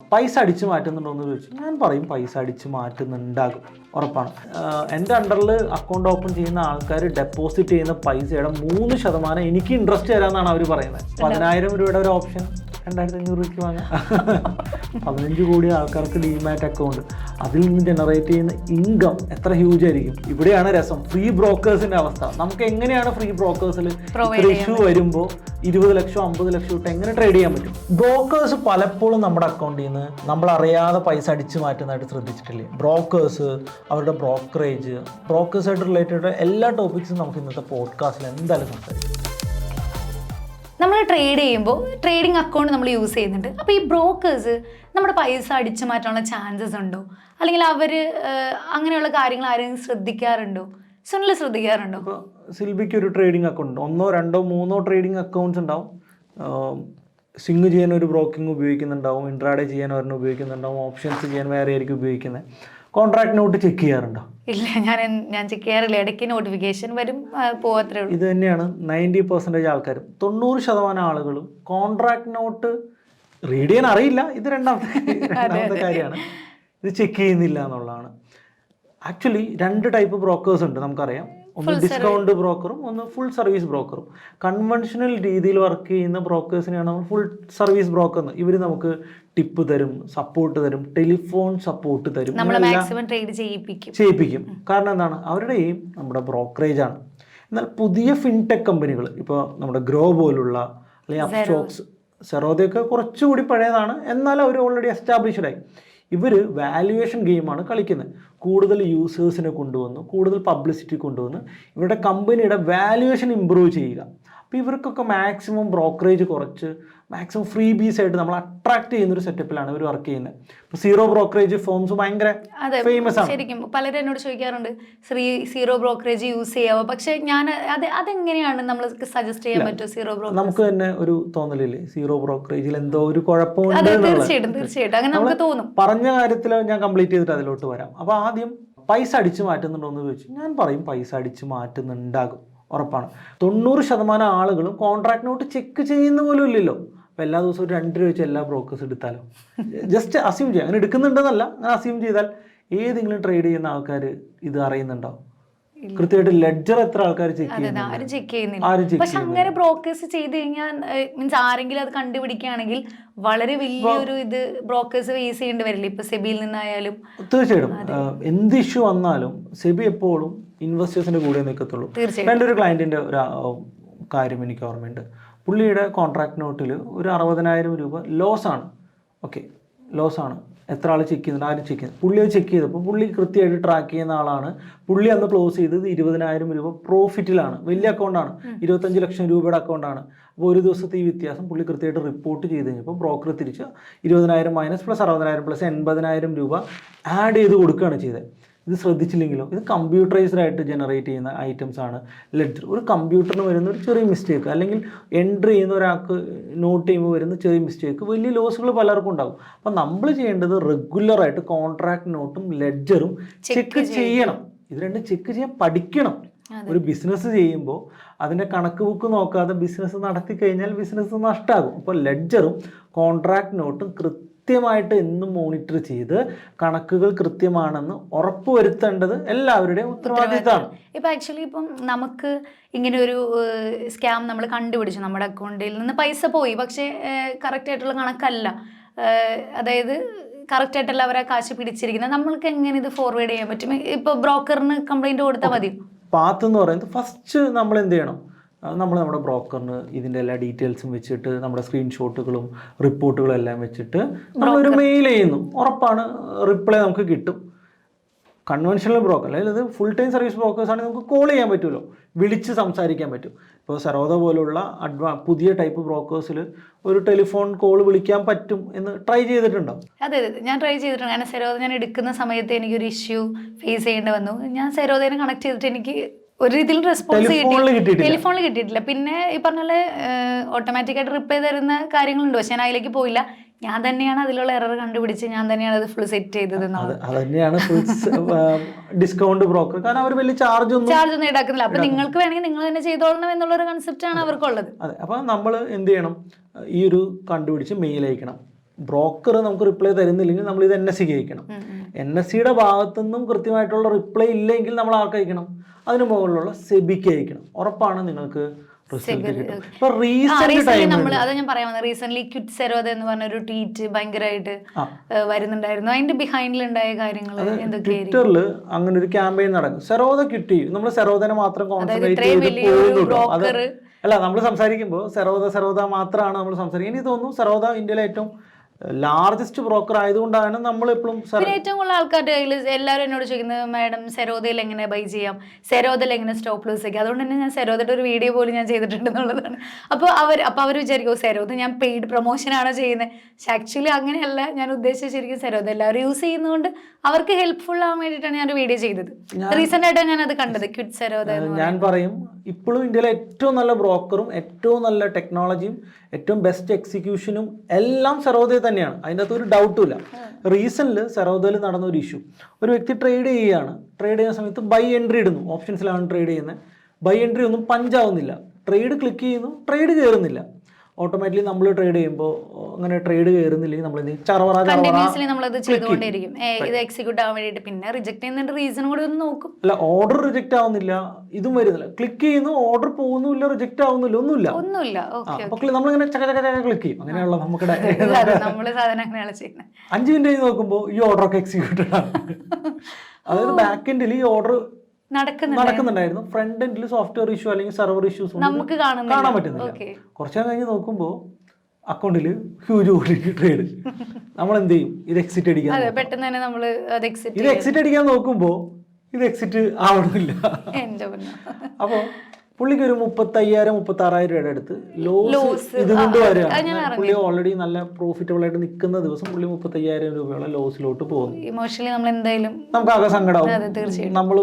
പൈസ അടിച്ചു മാറ്റുന്നുണ്ടോ എന്ന് ചോദിച്ചു ഞാൻ പറയും പൈസ അടിച്ചു മാറ്റുന്നുണ്ടാകും, ഉറപ്പാണ്. എൻ്റെ അണ്ടറിൽ അക്കൗണ്ട് ഓപ്പൺ ചെയ്യുന്ന ആൾക്കാർ ഡെപ്പോസിറ്റ് ചെയ്യുന്ന പൈസയുടെ 3% എനിക്ക് ഇൻട്രസ്റ്റ് തരാമെന്നാണ് അവർ പറയുന്നത്. 10,000 രൂപയുടെ ഒരു ഓപ്ഷൻ 2,500 രൂപയ്ക്ക് വാങ്ങാം. 15 കോടി ആൾക്കാർക്ക് ഡിമാറ്റ് അക്കൗണ്ട്, അതിൽ നിന്ന് ജനറേറ്റ് ചെയ്യുന്ന ഇൻകം എത്ര ഹ്യൂജ് ആയിരിക്കും. ഇവിടെയാണ് രസം. ഫ്രീ ബ്രോക്കേഴ്സിൻ്റെ അവസ്ഥ. നമുക്ക് എങ്ങനെയാണ് ഫ്രീ ബ്രോക്കേഴ്സിൽ ഇഷ്യൂ വരുമ്പോൾ 20 ലക്ഷം 50 ലക്ഷം ഇട്ട് എങ്ങനെ ട്രേഡ് ചെയ്യാൻ പറ്റും? ബ്രോക്കേഴ്സ് പലപ്പോഴും നമ്മുടെ അക്കൗണ്ടിൽ നിന്ന് നമ്മളറിയാതെ പൈസ അടിച്ചു മാറ്റുന്നതായിട്ട് ശ്രദ്ധിച്ചിട്ടില്ലേ? ബ്രോക്കേഴ്സ്, അവരുടെ ബ്രോക്കേഴ്സായിട്ട് റിലേറ്റഡ് എല്ലാ ടോപ്പിക്സും നമുക്ക് ഇന്നത്തെ പോഡ്കാസ്റ്റിൽ എന്തായാലും സംസാരിക്കും. നമ്മൾ ട്രേഡ് ചെയ്യുമ്പോൾ ട്രേഡിംഗ് അക്കൗണ്ട് നമ്മൾ യൂസ് ചെയ്യുന്നുണ്ട്. അപ്പോൾ ഈ ബ്രോക്കേഴ്സ് നമ്മുടെ പൈസ അടിച്ചു മാറ്റാനുള്ള ചാൻസസ് ഉണ്ടോ? അല്ലെങ്കിൽ അവർ അങ്ങനെയുള്ള കാര്യങ്ങൾ ആരെങ്കിലും ശ്രദ്ധിക്കാറുണ്ടോ? സുനിൽ ശ്രദ്ധിക്കാറുണ്ടോ? ഇപ്പോൾ സിൽവിക്ക് ഒരു ട്രേഡിംഗ് അക്കൗണ്ട് ഉണ്ട്. 1, 2, 3 ട്രേഡിംഗ് അക്കൗണ്ട്സ് ഉണ്ടാവും. സ്വിങ് ചെയ്യാൻ ഒരു ബ്രോക്കിംഗ് ഉപയോഗിക്കുന്നുണ്ടാവും, ഇൻട്രാഡേ ചെയ്യാൻ ഒരെണ്ണം ഉപയോഗിക്കുന്നുണ്ടാവും, ഓപ്ഷൻസ് ചെയ്യാൻ വേറെ ആയിരിക്കും ഉപയോഗിക്കുന്നത്. കോൺട്രാക്ട് നോട്ട് ചെക്ക് ചെയ്യാറുണ്ടോ? ഇല്ല, ഞാൻ ചെക്ക് ചെയ്യാറില്ല. ഇടയ്ക്ക് നോട്ടിഫിക്കേഷൻ വരും, പോകത്രേ ഉള്ളൂ. ഇത് തന്നെയാണ് 90% ആൾക്കാരും. 90% ആളുകളും കോൺട്രാക്ട് നോട്ട് റീഡ് ചെയ്യാൻ അറിയില്ല. ഇത് രണ്ടാമത്തെ കാര്യമാണ്. ഇത് ചെക്ക് ചെയ്യുന്നില്ല എന്നുള്ളതാണ്. ആക്ച്വലി 2 ടൈപ്പ് ബ്രോക്കേഴ്സ് ഉണ്ട്, നമുക്കറിയാം. ഒന്ന് ഡിസ്കൗണ്ട് ബ്രോക്കറും ഒന്ന് ഫുൾ സർവീസ് ബ്രോക്കറും. കൺവെൻഷണൽ രീതിയിൽ വർക്ക് ചെയ്യുന്ന ബ്രോക്കേഴ്സിനെയാണ് നമ്മൾ ഫുൾ സർവീസ് ബ്രോക്കർ എന്ന്. ഇവർ നമുക്ക് ടിപ്പ് തരും, സപ്പോർട്ട് തരും, ടെലിഫോൺ സപ്പോർട്ട് തരും, ചെയ്യിപ്പിക്കും. കാരണം എന്താണ്? അവരുടെ എയിം നമ്മുടെ ബ്രോക്കറേജ് ആണ്. എന്നാൽ പുതിയ ഫിൻടെക് കമ്പനികൾ, ഇപ്പോൾ നമ്മുടെ ഗ്രോ പോലുള്ള അല്ലെങ്കിൽ അപ്സ്റ്റോക്സ്, സെറോദയൊക്കെ കുറച്ചുകൂടി പഴയതാണ്, എന്നാൽ അവർ ഓൾറെഡി എസ്റ്റാബ്ലിഷ്ഡ് ആയി. ഇവർ വാല്യുവേഷൻ ഗെയിമാണ് കളിക്കുന്നത്. കൂടുതൽ യൂസേഴ്സിനെ കൊണ്ടുവന്ന്, കൂടുതൽ പബ്ലിസിറ്റി കൊണ്ടുവന്ന് ഇവരുടെ കമ്പനിയുടെ വാല്യുവേഷൻ ഇമ്പ്രൂവ് ചെയ്യുക. അപ്പോൾ ഇവർക്കൊക്കെ മാക്സിമം ബ്രോക്കറേജ് കുറച്ച് മാക്സിമം ഫ്രീ ബീസ് ആയിട്ട് നമ്മൾ അട്രാക്ട് ചെയ്യുന്നൊരു സെറ്റപ്പിലാണ് ഇവർ വർക്ക് ചെയ്യുന്നത്. ഇപ്പോൾ സീറോ ബ്രോക്കറേജ് ഫേംസ് ഭയങ്കര ഫേമസ് ആണ്. ശരിക്കും പലരും എന്നോട് ചോദിക്കാറുണ്ട് സീറോ ബ്രോക്കറേജ് യൂസ് ചെയ്യാവോ? പക്ഷെ ഞാൻ അതെങ്ങനെയാണ് നമ്മൾ സജസ്റ്റ് ചെയ്യാൻ പറ്റുമോ? സീറോ ബ്രോക്കറേജ് നമുക്ക് തന്നെ ഒരു തോന്നലില്ലേ സീറോ ബ്രോക്കറേജിൽ എന്തോ ഒരു കുഴപ്പമുണ്ട്? തീർച്ചയായിട്ടും അങ്ങനെ നമുക്ക് തോന്നും. പറഞ്ഞ കാര്യത്തിൽ ഞാൻ കംപ്ലീറ്റ് ചെയ്തിട്ട് അതിലോട്ട് വരാം. അപ്പോൾ ആദ്യം പൈസ അടിച്ചു മാറ്റുന്നുണ്ടോ എന്ന് ചോദിച്ചു ഞാൻ പറയും പൈസ അടിച്ചു മാറ്റുന്നുണ്ടാകും, ഉറപ്പാണ്. 90% ആളുകളും കോൺട്രാക്ട് നോട്ട് ചെക്ക് ചെയ്യുന്ന പോലും ഇല്ലല്ലോ. അപ്പോൾ എല്ലാ ദിവസവും 2 രൂപ വെച്ച് എല്ലാ ബ്രോക്കേഴ്സ് എടുത്താലോ? ജസ്റ്റ് അസ്യൂം ചെയ്യാം. അങ്ങനെ എടുക്കുന്നുണ്ടെന്നല്ല, അങ്ങനെ അസ്യൂം ചെയ്താൽ ഏതെങ്കിലും ട്രേഡ് ചെയ്യുന്ന ആൾക്കാർ ഇത് അറിയുന്നുണ്ടോ? കൃത്യമായിട്ട് ലെഡ്ജർ എത്ര ആൾക്കാർ ചെക്ക് ചെയ്യുന്നില്ല. പക്ഷെ അങ്ങനെ ബ്രോക്കേഴ്സ് ചെയ്ത് കഴിഞ്ഞാൽ മീൻസ് ആരെങ്കിലും അത് കണ്ടുപിടിക്കുകയാണെങ്കിൽ വളരെ വലിയൊരു ഇത് ബ്രോക്കേഴ്സ് ഫേസ് ചെയ്യേണ്ടി വരില്ല. ഇപ്പൊ സെബിയിൽ നിന്നായാലും തീർച്ചയായിട്ടും എന്ത് ഇഷ്യൂ വന്നാലും സെബി എപ്പോഴും ഇൻവെസ്റ്റേഴ്സിന്റെ കൂടെ നിൽക്കത്തുള്ളൂ. എൻ്റെ ഒരു ക്ലയൻറ്റിൻ്റെ ഒരു കാര്യം എനിക്ക് ഓർമ്മയുണ്ട്. പുള്ളിയുടെ കോൺട്രാക്ട് നോട്ടിൽ ഒരു 60,000 രൂപ ലോസാണ്. ഓക്കെ, ലോസാണ്. എത്ര ആൾ ചെക്ക് ചെയ്യുന്നുണ്ട്? ആരും ചെക്ക് ചെയ്യുന്നത്? പുള്ളി അത് ചെക്ക് ചെയ്തപ്പോൾ പുള്ളി കൃത്യമായിട്ട് ട്രാക്ക് ചെയ്യുന്ന ആളാണ്. പുള്ളി അന്ന് ക്ലോസ് ചെയ്തത് 20,000 രൂപ പ്രോഫിറ്റിലാണ്. വലിയ അക്കൗണ്ടാണ്, 25 ലക്ഷം രൂപയുടെ അക്കൗണ്ടാണ്. അപ്പോൾ ഒരു ദിവസത്തെ ഈ വ്യത്യാസം പുള്ളി കൃത്യമായിട്ട് റിപ്പോർട്ട് ചെയ്ത് കഴിഞ്ഞപ്പോൾ ബ്രോക്കർ തിരിച്ച് 20,000 മൈനസ് പ്ലസ് 60,000 പ്ലസ് 80,000 രൂപ ആഡ് ചെയ്ത് കൊടുക്കുകയാണ് ചെയ്തത്. ഇത് ശ്രദ്ധിച്ചില്ലെങ്കിലോ, ഇത് കമ്പ്യൂട്ടറൈസ്ഡ് ആയിട്ട് ജനറേറ്റ് ചെയ്യുന്ന ഐറ്റംസ് ആണ് ലെഡ്ജർ. ഒരു കമ്പ്യൂട്ടറിന് വരുന്ന ഒരു ചെറിയ മിസ്റ്റേക്ക്, അല്ലെങ്കിൽ എൻട്രി ചെയ്യുന്ന ഒരാൾക്ക് നോട്ട് ചെയ്യുമ്പോൾ വരുന്ന ചെറിയ മിസ്റ്റേക്ക് വലിയ ലോസുകൾ പലർക്കും ഉണ്ടാകും. അപ്പം നമ്മൾ ചെയ്യേണ്ടത് റെഗുലറായിട്ട് കോൺട്രാക്ട് നോട്ടും ലെഡ്ജറും ചെക്ക് ചെയ്യണം. ഇത് രണ്ടും ചെക്ക് ചെയ്യാൻ പഠിക്കണം. ഒരു ബിസിനസ് ചെയ്യുമ്പോൾ അതിൻ്റെ കണക്ക് ബുക്ക് നോക്കാതെ ബിസിനസ് നടത്തി കഴിഞ്ഞാൽ ബിസിനസ് നഷ്ടമാകും. അപ്പോൾ ലെഡ്ജറും കോൺട്രാക്ട് നോട്ടും കൃത്യമായിട്ട് എന്നും മോണിറ്റർ ചെയ്ത് കണക്കുകൾ കൃത്യമാണെന്ന് ഉറപ്പുവരുത്തേണ്ടത് എല്ലാവരുടെയും ഉത്തരവാദിത്തമാണ്. ഇപ്പം ആക്ച്വലി ഇപ്പം നമുക്ക് ഇങ്ങനെ ഒരു സ്കാം നമ്മൾ കണ്ടുപിടിച്ചു, നമ്മുടെ അക്കൗണ്ടിൽ നിന്ന് പൈസ പോയി, പക്ഷേ കറക്റ്റ് ആയിട്ടുള്ള കണക്കല്ല, അതായത് കറക്റ്റ് ആയിട്ടല്ല അവരെ കാശ് പിടിച്ചിരിക്കുന്നത്. നമ്മൾക്ക് എങ്ങനെ ഇത് ഫോർവേഡ് ചെയ്യാൻ പറ്റും? ഇപ്പോൾ ബ്രോക്കറിന് കംപ്ലൈൻറ്റ് കൊടുത്താൽ മതി. പാത്ത് എന്ന് പറയുന്നത് ഫസ്റ്റ് നമ്മൾ എന്ത് ചെയ്യണം? നമ്മുടെ ബ്രോക്കറിന് ഇതിൻ്റെ എല്ലാ ഡീറ്റെയിൽസും വെച്ചിട്ട് നമ്മുടെ സ്ക്രീൻഷോട്ടുകളും റിപ്പോർട്ടുകളും എല്ലാം വെച്ചിട്ട് നമ്മളൊരു മെയിൽ ചെയ്യുന്നു. ഉറപ്പാണ് റിപ്ലൈ നമുക്ക് കിട്ടും. കൺവെൻഷണൽ ബ്രോക്കർ അല്ലെങ്കിൽ ഇത് ഫുൾ ടൈം സർവീസ് ബ്രോക്കേഴ്സ് ആണെങ്കിൽ നമുക്ക് കോൾ ചെയ്യാൻ പറ്റുമല്ലോ, വിളിച്ച് സംസാരിക്കാൻ പറ്റും. ഇപ്പോൾ സരോദ പോലുള്ള പുതിയ ടൈപ്പ് ബ്രോക്കേഴ്സിൽ ഒരു ടെലിഫോൺ കോൾ വിളിക്കാൻ പറ്റും എന്ന് ട്രൈ ചെയ്തിട്ടുണ്ടോ? അതെ, ഞാൻ ട്രൈ ചെയ്തിട്ടുണ്ട്. കാരണം സരോദ ഞാൻ എടുക്കുന്ന സമയത്ത് എനിക്കൊരു ഇഷ്യൂ ഫേസ് ചെയ്യേണ്ടി വന്നു. ഞാൻ സരോദനെ കണക്ട് ചെയ്തിട്ട് എനിക്ക് ഒരു രീതിയിൽ റെസ്പോൺസ് ടെലിഫോണിൽ കിട്ടിയിട്ടില്ല. പിന്നെ ഈ പറഞ്ഞ പോലെ ഓട്ടോമാറ്റിക്കായിട്ട് റിപ്ലൈ തരുന്ന കാര്യങ്ങളുണ്ട്, പക്ഷെ ഞാൻ അതിലേക്ക് പോയില്ല. ഞാൻ തന്നെയാണ് അതിലുള്ള എറർ കണ്ടുപിടിച്ച് ഞാൻ തന്നെയാണ് അത് ഫുൾ സെറ്റ് ചെയ്തത്. അതന്നെയാണ് ഡിസ്കൗണ്ട് ബ്രോക്കർ. കാരണം അവർ വലിയ ചാർജ് ഒന്നും ഈടാക്കുന്നില്ല. അപ്പൊ നിങ്ങൾക്ക് വേണമെങ്കിൽ നിങ്ങൾ തന്നെ ചെയ്തോളണം എന്നുള്ളൊരു കൺസെപ്റ്റ് ആണ് അവർക്കുള്ളത്. അതെ. അപ്പൊ നമ്മൾ എന്ത് ചെയ്യണം? ഈ ഒരു കണ്ടുപിടിച്ച് മെയിൽ അയക്കണം. ബ്രോക്കർ നമുക്ക് റിപ്ലൈ തരുന്നില്ലെങ്കിൽ നമ്മൾ ഇത് NSE അയക്കണം. NSEയുടെ ഭാഗത്തുനിന്നും കൃത്യമായിട്ടുള്ള റിപ്ലൈ ഇല്ലെങ്കിൽ നമ്മൾ ആർക്ക് അയക്കണം? അതിന് മുകളിലുള്ള സെബിക്ക് അയക്കണം. ഉറപ്പാണ് നിങ്ങൾക്ക് റിസൾട്ട് കിട്ടും. ഇപ്പൊ റീസെന്റ് ക്വിറ്റ് സെറോദ എന്ന് പറഞ്ഞൊരു ട്വീറ്റ് ഭയങ്കരമായിട്ട് വരുന്നുണ്ടായിരുന്നു. അതിന്റെ ബിഹൈൻഡിലുണ്ടായ കാര്യങ്ങൾ എന്തൊക്കെയായിരിക്കും? ട്വിറ്ററിൽ അങ്ങനെ ഒരു ക്യാമ്പയിൻ നടക്കും, സെറോദ ക്വിറ്റ് ചെയ്യും. നമ്മൾ സെറോദനെ മാത്രം കോൺസെൻട്രേറ്റ് ചെയ്ത് പോകുന്നുണ്ടോ? അത് അല്ല, നമ്മൾ സംസാരിക്കുമ്പോൾ സെറോദ മാത്രമാണ് നമ്മൾ സംസാരിക്കുന്നത്. എനിക്ക് തോന്നുന്നു സെറോദ ഇന്ത്യയിലെ ഏറ്റവും ലാർജസ്റ്റ് ബ്രോക്കർ ആയതുകൊണ്ടാണ് നമ്മൾ എപ്പോഴും ഏറ്റവും കൂടുതൽ ആൾക്കാരുടെ കയ്യിൽ എല്ലാവരും എന്നോട് ചോദിക്കുന്നത്, മാഡം സെറോദയിൽ എങ്ങനെ ബൈ ചെയ്യാം, സെറോദയിൽ എങ്ങനെ സ്റ്റോപ്പ് ലോസ് വയ്ക്കാം. അതുകൊണ്ട് തന്നെ ഞാൻ സെറോദയുടെ ഒരു വീഡിയോ പോലും ഞാൻ ചെയ്തിട്ടുണ്ട് എന്നുള്ളതാണ്. അപ്പോൾ അവർ വിചാരിക്കും സെറോദ ഞാൻ പെയ്ഡ് പ്രൊമോഷനാണോ ചെയ്യുന്നത്. പക്ഷെ ആക്ച്വലി അങ്ങനെയല്ല. ഞാൻ ഉദ്ദേശിച്ച ശരിക്കും സെറോദ എല്ലാവരും യൂസ് ചെയ്യുന്നതുകൊണ്ട് അവർക്ക് ഹെൽപ്ഫുൾ ആവാൻ വേണ്ടിയിട്ടാണ് ഞാൻ ഒരു വീഡിയോ ചെയ്തത്. റീസെന്റ് ആയിട്ടാണ് ഞാൻ അത് കണ്ടത്, ക്വിറ്റ് സെറോദ. ഞാൻ പറയും, ഇപ്പോഴും ഇന്ത്യയിലെ ഏറ്റവും നല്ല ബ്രോക്കറും ഏറ്റവും നല്ല ടെക്നോളജിയും ഏറ്റവും ബെസ്റ്റ് എക്സിക്യൂഷനും എല്ലാം സെറോദയിൽ തന്നെയാണ്. അതിൻ്റെ അകത്ത് ഒരു ഡൗട്ടും ഇല്ല. റീസെൻ്റ് സെറോദയിൽ നടന്ന ഒരു ഇഷ്യൂ, ഒരു വ്യക്തി ട്രേഡ് ചെയ്യുന്ന സമയത്ത് ബൈ എൻട്രി ഇടുന്നു, ഓപ്ഷൻസിലാണ് ട്രേഡ് ചെയ്യുന്നത്. ബൈ എൻട്രി ഒന്നും പഞ്ചാവുന്നില്ല, ട്രേഡ് ക്ലിക്ക് ചെയ്യുന്നു, ട്രേഡ് കയറുന്നില്ല. ഓട്ടോമാറ്റിക്കലി നമ്മൾ ട്രേഡ് ചെയ്യുമ്പോൾ അങ്ങനെ ട്രേഡ് കയറുന്നില്ലെങ്കിൽ നമ്മൾ എന്ത് അല്ല, ഓർഡർ റിജക്റ്റ് ആവുന്നില്ല, ഇതും വരുന്നില്ല. ക്ലിക്ക് ചെയ്യുന്നു, ഓർഡർ പോകുന്നില്ല, റിജക്റ്റ് ആവുന്നില്ല, ഒന്നുമില്ല. അപ്പൊ നമ്മളിങ്ങനെ ചക്ക ക്ലിക്ക് ചെയ്യും. അങ്ങനെയുള്ള നമുക്ക് 5 മിനിറ്റ് നോക്കുമ്പോൾ ഈ ഓർഡറൊക്കെ എക്സിക്യൂട്ടഡ് ആണ്. അതായത് ബാക്ക് എൻഡിൽ ഈ ഓർഡർ നടക്കുന്നുണ്ടായിരുന്നു, ഫ്രണ്ട് എൻഡിൽ സോഫ്റ്റ്വെയർ ഇഷ്യൂ അല്ലെങ്കിൽ സെർവർ ഇഷ്യൂസ് നമുക്ക് കാണാൻ പറ്റുന്നില്ല. കുറച്ചു കഴിഞ്ഞ് നോക്കുമ്പോൾ അക്കൗണ്ടിൽ ഹ്യൂജ് ക്വാണ്ടിറ്റി ട്രേഡ്. നമ്മൾ എന്ത് ചെയ്യും? ഇത് എക്സിറ്റ് അടിക്കാൻ നോക്കുമ്പോൾ ഇത് എക്സിറ്റ് ആവണമില്ല. അപ്പോൾ പുള്ളിക്ക് ഒരു 35,000-36,000 രൂപയുടെ അടുത്ത് ലോസ് ഇതുകൊണ്ട് വരികയാണ്. പുള്ളി ഓൾറെഡി നല്ല പ്രോഫിറ്റബിൾ ആയിട്ട് നിൽക്കുന്ന ദിവസം പുള്ളി 35,000 രൂപയോളം ലോസിലോട്ട് പോകുന്നു. ഇമോഷണലി നമ്മൾ എന്തായാലും നമുക്ക് ആകെ സങ്കടമാവും. നമ്മൾ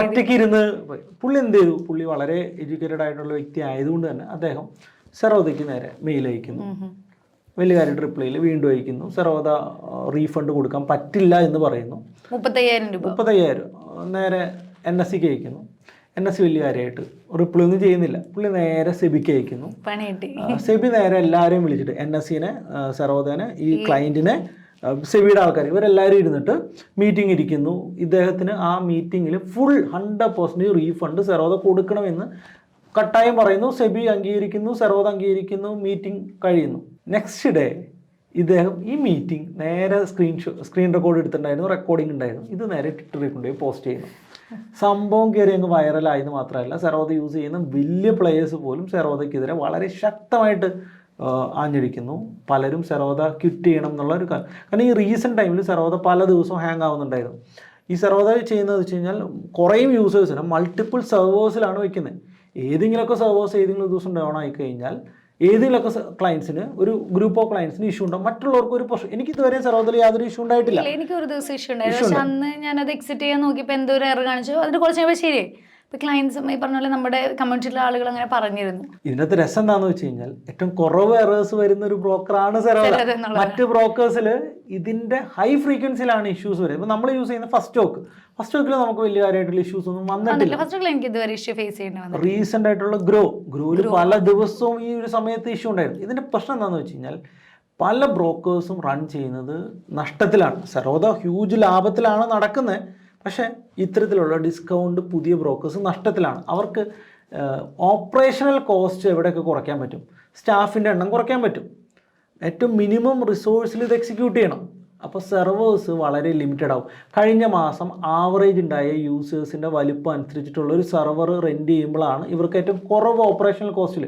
ഒറ്റയ്ക്ക് ഇരുന്ന് പുള്ളി എന്ത് ചെയ്തു? പുള്ളി വളരെ എഡ്യൂക്കേറ്റഡ് ആയിട്ടുള്ള വ്യക്തി ആയതുകൊണ്ട് തന്നെ അദ്ദേഹം സെറോദയ്ക്ക് നേരെ മെയിൽ അയക്കുന്നു. വലിയ കാര്യമായിട്ട് റിപ്ലൈയിൽ വീണ്ടും അയക്കുന്നു. സെറോദ റീഫണ്ട് കൊടുക്കാൻ പറ്റില്ല എന്ന് പറയുന്നു. 35,000 നേരെ NSEക്ക് അയക്കുന്നു. NSE വലിയ കാര്യമായിട്ട് റിപ്ലൈ ഒന്നും ചെയ്യുന്നില്ല. പുള്ളി നേരെ സെബിക്ക് അയക്കുന്നു. സെബി നേരെ എല്ലാവരെയും വിളിച്ചിട്ട് NSEനെ, സെറോദനെ, ഈ ക്ലയൻറ്റിനെ, സെബിയുടെ ആൾക്കാർ ഇവരെല്ലാവരും ഇരുന്നിട്ട് മീറ്റിംഗ് ഇരിക്കുന്നു. ഇദ്ദേഹത്തിന് ആ മീറ്റിങ്ങിൽ ഫുൾ 100% റീഫണ്ട് സെറോദ കൊടുക്കണമെന്ന് കട്ടായം പറയുന്നു. സെബി അംഗീകരിക്കുന്നു, സെറോദ അംഗീകരിക്കുന്നു. മീറ്റിംഗ് കഴിയുന്നു. നെക്സ്റ്റ് ഡേ ഇദ്ദേഹം ഈ മീറ്റിംഗ് നേരെ സ്ക്രീൻ റെക്കോർഡ് എടുത്തിട്ടുണ്ടായിരുന്നു, റെക്കോർഡിംഗ് ഉണ്ടായിരുന്നു. ഇത് നേരെ ട്വിറ്ററിൽ കൊണ്ടുപോയി പോസ്റ്റ് ചെയ്യുന്നു. സംഭവം കയറി അങ്ങ് വൈറലായെന്ന് മാത്രമല്ല, സെറോദ യൂസ് ചെയ്യുന്ന വലിയ പ്ലേയേഴ്സ് പോലും സെറോദയ്ക്കെതിരെ വളരെ ശക്തമായിട്ട് ആഞ്ഞടിക്കുന്നു. പലരും സെറോദ ക്വിറ്റ് ചെയ്യണം എന്നുള്ള ഒരു കാര്യം. കാരണം ഈ റീസെൻറ്റ് ടൈമിൽ സെറോദ പല ദിവസവും ഹാങ് ആവുന്നുണ്ടായിരുന്നു. ഈ സെറോദ ചെയ്യുന്നത് വെച്ച് കഴിഞ്ഞാൽ കുറേ യൂസേഴ്സിന് മൾട്ടിപ്പിൾ സെർവേഴ്സിലാണ് വയ്ക്കുന്നത്. ഏതെങ്കിലുമൊക്കെ സെർവേഴ്സ് ഏതെങ്കിലും ദിവസം ഡൗൺ ആയി കഴിഞ്ഞാൽ ഏതെങ്കിലുമൊക്കെ ക്ലയൻസിന്, ഒരു ഗ്രൂപ്പ് ഓഫ് ക്ലയൻസിന് ഇഷ്യൂ ഉണ്ടാവും, മറ്റുള്ളവർക്ക് ഒരു പ്രശ്നം. എനിക്ക് ഇതുവരെ സെറോദയിൽ യാതൊരു ഇഷ്യൂ ഉണ്ടായിട്ടില്ല. എനിക്ക് ഒരു ദിവസം ഇഷ്യൂ ഉണ്ടായിരുന്നു. പക്ഷെ അന്ന് ഞാനത് എക്സിറ്റ് ചെയ്യാൻ നോക്കിയപ്പോൾ എന്തോ ഒരു എറർ കാണിച്ചു. അതിന് കുറച്ച് കഴിയുമ്പോൾ ശരിയായി. ഇപ്പോൾ ക്ലയൻസ് ഈ പറഞ്ഞ പോലെ നമ്മുടെ കമ്മ്യൂണിറ്റിയിലെ ആളുകൾ അങ്ങനെ പറഞ്ഞിരുന്നു. ഇതിനകത്ത് രസം എന്താണെന്ന് വെച്ച് കഴിഞ്ഞാൽ ഏറ്റവും കുറവ് എറേഴ്സ് വരുന്ന ഒരു ബ്രോക്കറാണ് സെറോദ. മറ്റ് ബ്രോക്കേഴ്സിൽ ഇതിന്റെ ഹൈ ഫ്രീക്വൻസിയിലാണ് ഇഷ്യൂസ് വരുന്നത്. ഇപ്പോൾ നമ്മൾ യൂസ് ചെയ്യുന്ന ഫസ്റ്റ് സ്റ്റോക്കിൽ നമുക്ക് വലിയ കാര്യമായിട്ടുള്ള ഇഷ്യൂസ് ഒന്നും വന്നിട്ടില്ല. റീസെന്റ് ആയിട്ടുള്ള ഗ്രോയിൽ പല ദിവസവും ഈ ഒരു സമയത്ത് ഇഷ്യൂ ഉണ്ടായിരുന്നു. ഇതിന്റെ പ്രശ്നം എന്താണെന്ന് വെച്ച് കഴിഞ്ഞാൽ പല ബ്രോക്കേഴ്സും റൺ ചെയ്യുന്നത് നഷ്ടത്തിലാണ്. സെറോദ ഹ്യൂജ് ലാഭത്തിലാണ് നടക്കുന്നത്. പക്ഷേ ഇത്തരത്തിലുള്ള ഡിസ്കൗണ്ട് പുതിയ ബ്രോക്കേഴ്സ് നഷ്ടത്തിലാണ്. അവർക്ക് ഓപ്പറേഷണൽ കോസ്റ്റ് എവിടെയൊക്കെ കുറയ്ക്കാൻ പറ്റും, സ്റ്റാഫിൻ്റെ എണ്ണം കുറയ്ക്കാൻ പറ്റും, ഏറ്റവും മിനിമം റിസോഴ്സിൽ ഇത് എക്സിക്യൂട്ട് ചെയ്യണം. അപ്പോൾ സെർവേഴ്സ് വളരെ ലിമിറ്റഡ് ആവും. കഴിഞ്ഞ മാസം ആവറേജ് ഉണ്ടായ യൂസേഴ്സിൻ്റെ വലിപ്പം അനുസരിച്ചിട്ടുള്ള ഒരു സെർവർ റെൻറ്റ് ചെയ്യുമ്പോഴാണ് ഇവർക്ക് ഏറ്റവും കുറവ് ഓപ്പറേഷണൽ കോസ്റ്റിൽ.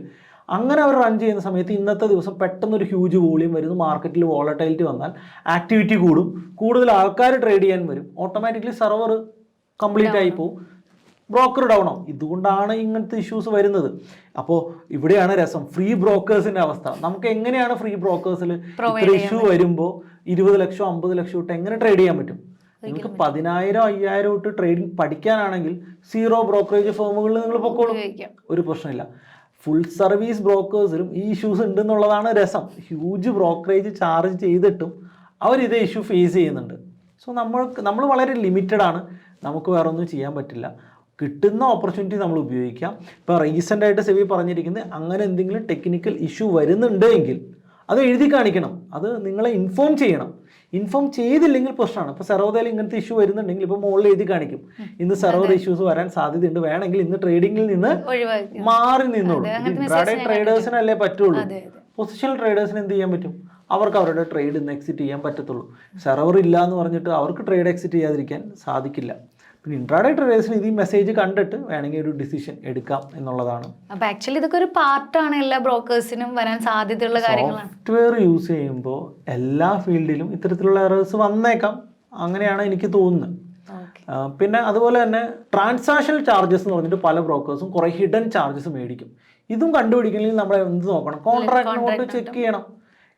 അങ്ങനെ അവർ റൺ ചെയ്യുന്ന സമയത്ത് ഇന്നത്തെ ദിവസം പെട്ടെന്നൊരു ഹ്യൂജ് വോളിയം വരുന്നു. മാർക്കറ്റിൽ വോളറ്റൈലിറ്റി വന്നാൽ ആക്ടിവിറ്റി കൂടും, കൂടുതൽ ആൾക്കാർ ട്രേഡ് ചെയ്യാൻ വരും, ഓട്ടോമാറ്റിക്കലി സെർവർ കംപ്ലീറ്റ് ആയി പോകും, ബ്രോക്കർ ഡൗൺ ആവും. ഇതുകൊണ്ടാണ് ഇങ്ങനത്തെ ഇഷ്യൂസ് വരുന്നത്. അപ്പോൾ ഇവിടെയാണ് രസം, ഫ്രീ ബ്രോക്കേഴ്സിൻ്റെ അവസ്ഥ. നമുക്ക് എങ്ങനെയാണ് ഫ്രീ ബ്രോക്കേഴ്സിൽ ഇത്ര ഇഷ്യൂ വരുമ്പോൾ 20 ലക്ഷം 50 ലക്ഷം ഇട്ട് എങ്ങനെ ട്രേഡ് ചെയ്യാൻ പറ്റും? നിങ്ങൾക്ക് 10,000 5,000 ഇട്ട് ട്രേഡിംഗ് പഠിക്കാനാണെങ്കിൽ 0 ബ്രോക്കറേജ് ഫേമുകളിൽ നിങ്ങൾ പൊക്കോളും, ഒരു പ്രശ്നമില്ല. ഫുൾ സർവീസ് ബ്രോക്കേഴ്സിലും ഈ ഇഷ്യൂസ് ഉണ്ടെന്നുള്ളതാണ് രസം. ഹ്യൂജ് ബ്രോക്കറേജ് ചാർജ് ചെയ്തിട്ടും അവർ ഇതേ ഇഷ്യൂ ഫേസ് ചെയ്യുന്നുണ്ട്. സോ നമ്മൾ വളരെ ലിമിറ്റഡ് ആണ്, നമുക്ക് വേറെ ഒന്നും ചെയ്യാൻ പറ്റില്ല. കിട്ടുന്ന ഓപ്പർച്യൂണിറ്റി നമ്മൾ ഉപയോഗിക്കാം. ഇപ്പോൾ റീസെൻ്റായിട്ട് സെബി പറഞ്ഞിരിക്കുന്നത് അങ്ങനെ എന്തെങ്കിലും ടെക്നിക്കൽ ഇഷ്യൂ വരുന്നുണ്ട് എങ്കിൽ അത് എഴുതി കാണിക്കണം, അത് നിങ്ങളെ ഇൻഫോം ചെയ്യണം. ഇൻഫോം ചെയ്തില്ലെങ്കിൽ പ്രശ്നമാണ്. ഇപ്പോൾ സെർവറിൽ ഇങ്ങനത്തെ ഇഷ്യൂ വരുന്നുണ്ടെങ്കിൽ ഇപ്പോൾ മുകളിൽ എഴുതി കാണിക്കും ഇന്ന് സെർവർ ഇഷ്യൂസ് വരാൻ സാധ്യതയുണ്ട്, വേണമെങ്കിൽ ഇന്ന് ട്രേഡിങ്ങിൽ നിന്ന് മാറി നിന്നോളൂ. ഇൻട്രാഡേ ട്രേഡേഴ്സിനല്ലേ പറ്റുള്ളൂ. പൊസിഷണൽ ട്രേഡേഴ്സിന് എന്ത് ചെയ്യാൻ പറ്റും? അവർക്ക് അവരുടെ ട്രേഡ് ഇന്ന് എക്സിറ്റ് ചെയ്യാൻ പറ്റത്തുള്ളൂ. സെർവർ ഇല്ല എന്ന് പറഞ്ഞിട്ട് അവർക്ക് ട്രേഡ് എക്സിറ്റ് ചെയ്യാതിരിക്കാൻ സാധിക്കില്ല. പിന്നെ ഇൻട്രാഡേ ട്രേഡേഴ്സിന് ഇത് ഈ മെസ്സേജ് കണ്ടിട്ട് വേണമെങ്കിൽ ഒരു ഡിസിഷൻ എടുക്കാം എന്നുള്ളതാണ്. അപ്പോൾ ആക്ച്വലി ഇതൊക്കെ ഒരു പാർട്ടാണ് എല്ലാ ബ്രോക്കേഴ്സിനും വരാൻ സാധ്യതയുള്ള കാര്യങ്ങളാണ്. സോഫ്റ്റ്വെയർ യൂസ് ചെയ്യുമ്പോൾ എല്ലാ ഫീൽഡിലും ഇത്തരത്തിലുള്ള എറേഴ്സ് വന്നേക്കാം, അങ്ങനെയാണ് എനിക്ക് തോന്നുന്നത്. പിന്നെ അതുപോലെ തന്നെ ട്രാൻസാക്ഷൻ ചാർജസ് എന്ന് പറഞ്ഞിട്ട് പല ബ്രോക്കേഴ്സും കുറേ ഹിഡൻ ചാർജസ് മേടിക്കും. ഇതും കണ്ടുപിടിക്കണമെങ്കിൽ നമ്മൾ എന്ത് നോക്കണം? കോൺട്രാക്ട് നോട്ട് ചെക്ക് ചെയ്യണം.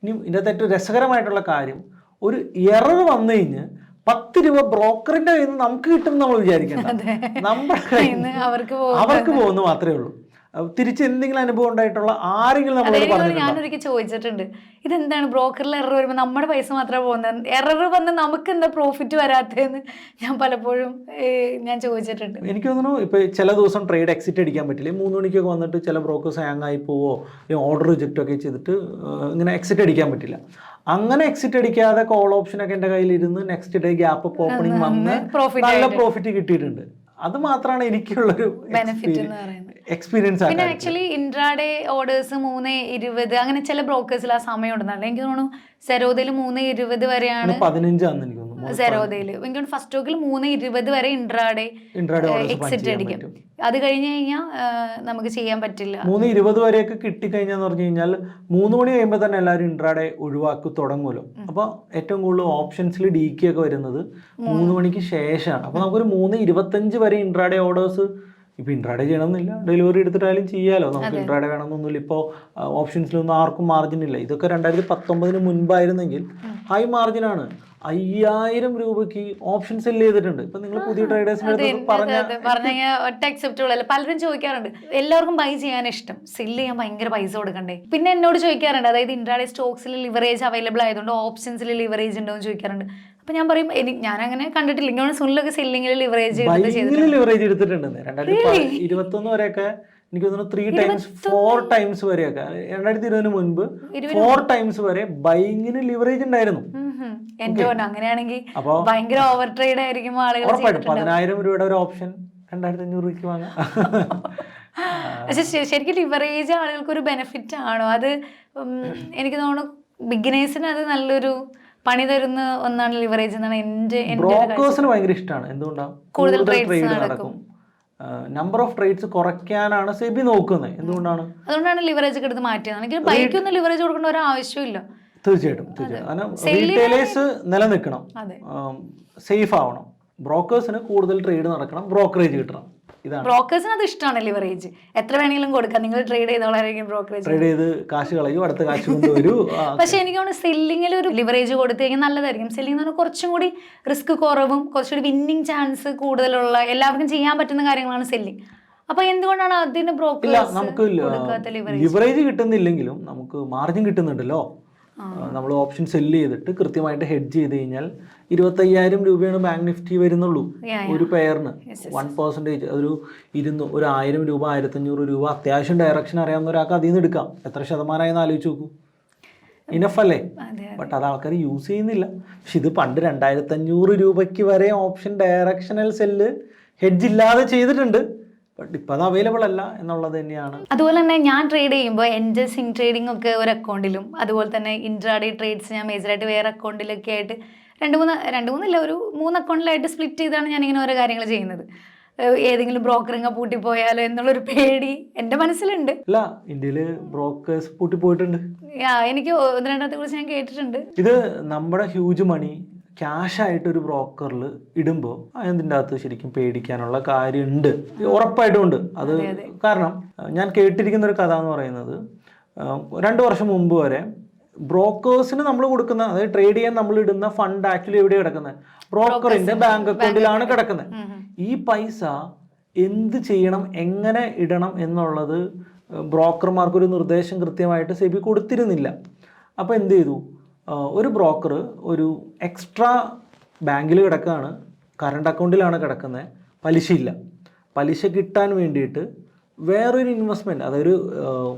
ഇനി ഇതിൻ്റെ ഏറ്റവും രസകരമായിട്ടുള്ള കാര്യം, ഒരു എറർ വന്നു കഴിഞ്ഞ് 10 രൂപ ബ്രോക്കറിന്റെ കയ്യിൽ നിന്ന് നമുക്ക് കിട്ടും നമ്മൾ വിചാരിക്കണം. നമ്മുടെ അവർക്ക് പോകുന്നു മാത്രമേ ഉള്ളൂ. തിരിച്ച് എന്തെങ്കിലും അനുഭവം ഉണ്ടായിട്ടുള്ള ആരെങ്കിലും നമ്മളോട് പറഞ്ഞിട്ടുണ്ടോ? ഞാനൊരിക്കൽ ചോദിച്ചിട്ടുണ്ട്, ഇതെന്താണ് ബ്രോക്കറിൽ എറർ വരുമ്പോൾ നമ്മുടെ പൈസ മാത്രമേ പോകുന്നത്, എറർ വന്ന് നമുക്ക് എന്താ പ്രോഫിറ്റ് വരാത്തതെന്ന് ഞാൻ പലപ്പോഴും ഞാൻ ചോദിച്ചിട്ടുണ്ട്. എനിക്ക് തോന്നുന്നു ഇപ്പോൾ ചില ദിവസം ട്രേഡ് എക്സിറ്റ് അടിക്കാൻ പറ്റില്ല. 3 മണിക്കൊക്കെ വന്നിട്ട് ചില ബ്രോക്കേഴ്സ് ഹാങ് ആയി പോവോ, ഓർഡർ റിജക്റ്റ് ഒക്കെ ചെയ്തിട്ട് ഇങ്ങനെ എക്സിറ്റ് അടിക്കാൻ പറ്റില്ല. അങ്ങനെ എക്സിറ്റ് അടിക്കാതെ കോൾ ഓപ്ഷനൊക്കെ എൻ്റെ കയ്യിലിരുന്ന് next day gap up opening വന്ന് നല്ല പ്രോഫിറ്റ് കിട്ടിയിട്ടുണ്ട്. അത് മാത്രമാണ് എനിക്കുള്ളൊരു ബെനിഫിറ്റ് എന്ന് പറയുന്നത്. എക്സ്പീരിയൻസ്. പിന്നെ ആക്ച്വലി ഇൻട്രാഡേ ഓർഡേഴ്സ് 3:20 അങ്ങനെ ചില ബ്രോക്കേഴ്സിൽ ആ സമയം ഉണ്ടെന്നല്ല. എനിക്ക് തോന്നുന്നു സെറോദയിൽ 3:20 വരെയാണ്, 15 ആണെന്ന് എനിക്ക് തോന്നുന്നു സെറോദയിൽ. എനിക്ക് തോന്നുന്നു ഫസ്റ്റ് സ്റ്റോക്കിൽ 3:20 വരെ ഇൻട്രാഡേ എക്സിറ്റ് അടിക്കും. അത് കഴിഞ്ഞ് കഴിഞ്ഞാൽ നമുക്ക് ചെയ്യാൻ പറ്റില്ല. 3:20 വരെയൊക്കെ കിട്ടിക്കഴിഞ്ഞാന്ന് പറഞ്ഞു കഴിഞ്ഞാൽ 3 മണി കഴിയുമ്പോൾ തന്നെ എല്ലാവരും ഇൻട്രാഡേ ഒഴിവാക്കി തുടങ്ങുമല്ലോ. അപ്പോൾ ഏറ്റവും കൂടുതൽ ഓപ്ഷൻസിൽ DK ഒക്കെ വരുന്നത് 3 മണിക്ക് ശേഷമാണ്. അപ്പോൾ നമുക്കൊരു 3:25 വരെ ഇൻട്രാഡേ ഓർഡേഴ്സ് ഇപ്പോൾ ഇൻട്രാഡേ ചെയ്യണമെന്നില്ല, ഡെലിവറി എടുത്തിട്ടായാലും ചെയ്യാമല്ലോ. നമുക്ക് ഇൻട്രാഡേ വേണമെന്നൊന്നുമില്ല. ഇപ്പോൾ ഓപ്ഷൻസിലൊന്നും ആർക്കും മാർജിൻ ഇല്ല. ഇതൊക്കെ 2019 മുൻപായിരുന്നെങ്കിൽ ഹൈ മാർജിനാണ്. 5000 രൂപയ്ക്ക് ഓപ്ഷൻ സെല് ചെയ്തിട്ടുണ്ട്. ഇപ്പൊ നിങ്ങൾ പുതിയ ട്രേഡേഴ്സിന് ഒറ്റ അക്സെപ്റ്റബിൾ അല്ല. പലരും ചോദിക്കാറുണ്ട്, എല്ലാവർക്കും ബൈ ചെയ്യാൻ ഇഷ്ടം, സെല് ചെയ്യാൻ ഭയങ്കര പൈസ കൊടുക്കണ്ടേ. പിന്നെ എന്നോട് ചോദിക്കാറുണ്ട്, അതായത് ഇൻട്രാഡേ സ്റ്റോക്സിൽ ലിവറേജ് അവൈലബിൾ ആയതുകൊണ്ട് ഓപ്ഷൻസിൽ ലിവറേജ് ഉണ്ടോ എന്ന് ചോദിക്കാറുണ്ട്. അപ്പൊ ഞാൻ പറയും, ഞാൻ അങ്ങനെ കണ്ടിട്ടില്ല. ഇങ്ങനെ സുനിലൊക്കെ സെല്ലിംഗിൽ ലിവറേജ് എടുത്തിട്ടുണ്ട്. 2021 വരെയൊക്കെ എനിക്ക് തോന്നുന്നു 3 times 4 times വരെയൊക്കെ 2020 മുൻപ് 4 times വരെ ബൈങ്ങിന് ലിവറേജ് ഉണ്ടായിരുന്നു. അങ്ങനെയാണെങ്കിൽ ഭയങ്കര ഓവർ ട്രേഡ് ആയിരിക്കും ആളുകൾ. 10,000 രൂപയുടെ ഒരു ഓപ്ഷൻ 2,500 രൂപയ്ക്ക് വാങ്ങാം. പക്ഷെ ശരിക്കും ലിവറേജ് ആളുകൾക്ക് ഒരു ബെനിഫിറ്റ് ആണോ? അത് എനിക്ക് തോന്നുന്നു ബിഗിനേഴ്സിന് അത് നല്ലൊരു പണി തരുന്ന ഒന്നാണ് ലിവറേജ് എന്നാണ് എൻ്റെ. ബ്രോക്കേഴ്സിന് ഭയങ്കര ഇഷ്ടമാണ്. എന്തുകൊണ്ടാണ്? കൂടുതൽ ട്രേഡ് നടക്കും. നമ്പർ ഓഫ് ട്രേഡ്സ് കുറയ്ക്കാനാണ് സെബി നോക്കുന്നത്. എന്തുകൊണ്ടാണ്? അതുകൊണ്ടാണ് ലിവറേജ് ഒക്കെ എടുത്ത് മാറ്റിയത്. എനിക്ക് ബൈക്കൊന്നും ലിവറേജ് കൊടുക്കേണ്ട ഒരു ആവശ്യമില്ല. തീർച്ചയായിട്ടും. കാരണം റീറ്റെയിലേഴ്സ് നിലനിൽക്കണം, സേഫ് ആവണം. ബ്രോക്കേഴ്സിന് കൂടുതൽ ട്രേഡ് നടക്കണം, ബ്രോക്കറേജ് കിട്ടണം. ബ്രോക്കേഴ്സിന് അത് ഇഷ്ടമാണ് ലിവറേജ്. എത്ര വേണമെങ്കിലും കൊടുക്കാം, നിങ്ങൾ ട്രേഡ് ചെയ്തോളായിരിക്കും ബ്രോക്കറേജ്. ട്രേഡ് ചെയ്ത് കാശ് കളയും, അടുത്ത കാശ് കൊണ്ടുവരൂ. പക്ഷെ എനിക്ക് തോന്നുന്നു സെല്ലിങ്ങിൽ ഒരു ലിവറേജ് കൊടുത്തു കഴിഞ്ഞാൽ നല്ലതായിരിക്കും. സെല്ലിംഗ് എന്ന് പറഞ്ഞാൽ കുറച്ചും കൂടി റിസ്ക് കുറവും കുറച്ചുകൂടി വിന്നിങ് ചാൻസ് കൂടുതലുള്ള എല്ലാവർക്കും ചെയ്യാൻ പറ്റുന്ന കാര്യങ്ങളാണ് സെല്ലിംഗ്. അപ്പൊ എന്തുകൊണ്ടാണ് അതിന് ബ്രോക്കേഴ്സ് നമുക്ക് ലിവറേജ് കിട്ടുന്നില്ലെങ്കിലും നമുക്ക് മാർജിൻ കിട്ടുന്നുണ്ടല്ലോ. നമ്മൾ ഓപ്ഷൻ സെല്ല് ചെയ്തിട്ട് കൃത്യമായിട്ട് ഹെഡ്ജ് ചെയ്ത് കഴിഞ്ഞാൽ 25,000 രൂപയാണ് ബാങ്ക് നിഫ്റ്റി വരുന്നുള്ളൂ ഒരു പെയറിന്. 1% ഒരു 1,000 രൂപ 1,500 രൂപ അത്യാവശ്യം ഡയറക്ഷൻ അറിയാവുന്ന ഒരാൾക്ക് അതിൽ നിന്ന് എടുക്കാം. എത്ര ശതമാനമായെന്ന് ആലോചിച്ച് നോക്കൂ. ഇനഫ് അല്ലേ? ബട്ട് അത് ആൾക്കാർ യൂസ് ചെയ്യുന്നില്ല. പക്ഷെ ഇത് പണ്ട് 2,500 രൂപയ്ക്ക് വരെ ഓപ്ഷൻ ഡയറക്ഷണൽ സെല്ല് ഹെഡ്ജ് ഇല്ലാതെ ചെയ്തിട്ടുണ്ട്. ബട്ട് ഇപ്പം അത് അവൈലബിൾ അല്ല എന്നുള്ളത് തന്നെയാണ്. അതുപോലെ തന്നെ ഞാൻ ട്രേഡ് ചെയ്യുമ്പോൾ എൻ്റെ സിങ് ട്രേഡിംഗ് ഒക്കെ ഒരു അക്കൗണ്ടിലും അതുപോലെ തന്നെ ഇൻട്രാഡേ ട്രേഡ്സ് ഞാൻ മേജറായിട്ട് വേറെ അക്കൗണ്ടിലൊക്കെ ആയിട്ട് രണ്ട് മൂന്നില്ല ഒരു 3 അക്കൗണ്ടിലായിട്ട് സ്പ്ലിറ്റ് ചെയ്താണ് ഞാനിങ്ങനെ ഓരോ കാര്യങ്ങൾ ചെയ്യുന്നത്. ഏതെങ്കിലും ബ്രോക്കറിങ് പൂട്ടിപ്പോയാലോ എന്നുള്ളൊരു പേടി എൻ്റെ മനസ്സിലുണ്ട്. അല്ല, ഇന്ത്യയിൽ ബ്രോക്കേഴ്സ് പൂട്ടിപ്പോയിട്ടുണ്ട്. എനിക്ക് 1-2 കുറിച്ച് ഞാൻ കേട്ടിട്ടുണ്ട്. ഇത് നമ്മുടെ ഹ്യൂജ് മണി ക്യാഷായിട്ട് ഒരു ബ്രോക്കറിൽ ഇടുമ്പോൾ അതിൻ്റെ അകത്ത് ശരിക്കും പേടിക്കാനുള്ള കാര്യമുണ്ട്, ഉറപ്പായിട്ടും ഉണ്ട്. അത് കാരണം ഞാൻ കേട്ടിരിക്കുന്ന ഒരു കഥ എന്ന് പറയുന്നത് 2 വർഷം മുമ്പ് വരെ ബ്രോക്കേഴ്സിന് നമ്മൾ കൊടുക്കുന്ന, അതായത് ട്രേഡ് ചെയ്യാൻ നമ്മൾ ഇടുന്ന ഫണ്ട് ആക്ച്വലി എവിടെ കിടക്കുന്നത്? ബ്രോക്കറിന്റെ ബാങ്ക് അക്കൗണ്ടിലാണ് കിടക്കുന്നത്. ഈ പൈസ എന്ത് ചെയ്യണം, എങ്ങനെ ഇടണം എന്നുള്ളത് ബ്രോക്കർമാർക്കൊരു നിർദ്ദേശം കൃത്യമായിട്ട് സെബി കൊടുത്തിരുന്നില്ല. അപ്പോൾ എന്ത് ചെയ്തു? ഒരു ബ്രോക്കർ ഒരു എക്സ്ട്രാ ബാങ്കിൽ കിടക്കുകയാണ്, കറണ്ട് അക്കൗണ്ടിലാണ് കിടക്കുന്നത്, പലിശയില്ല. പലിശ കിട്ടാൻ വേണ്ടിയിട്ട് വേറൊരു ഇൻവെസ്റ്റ്മെൻറ്റ്, അതൊരു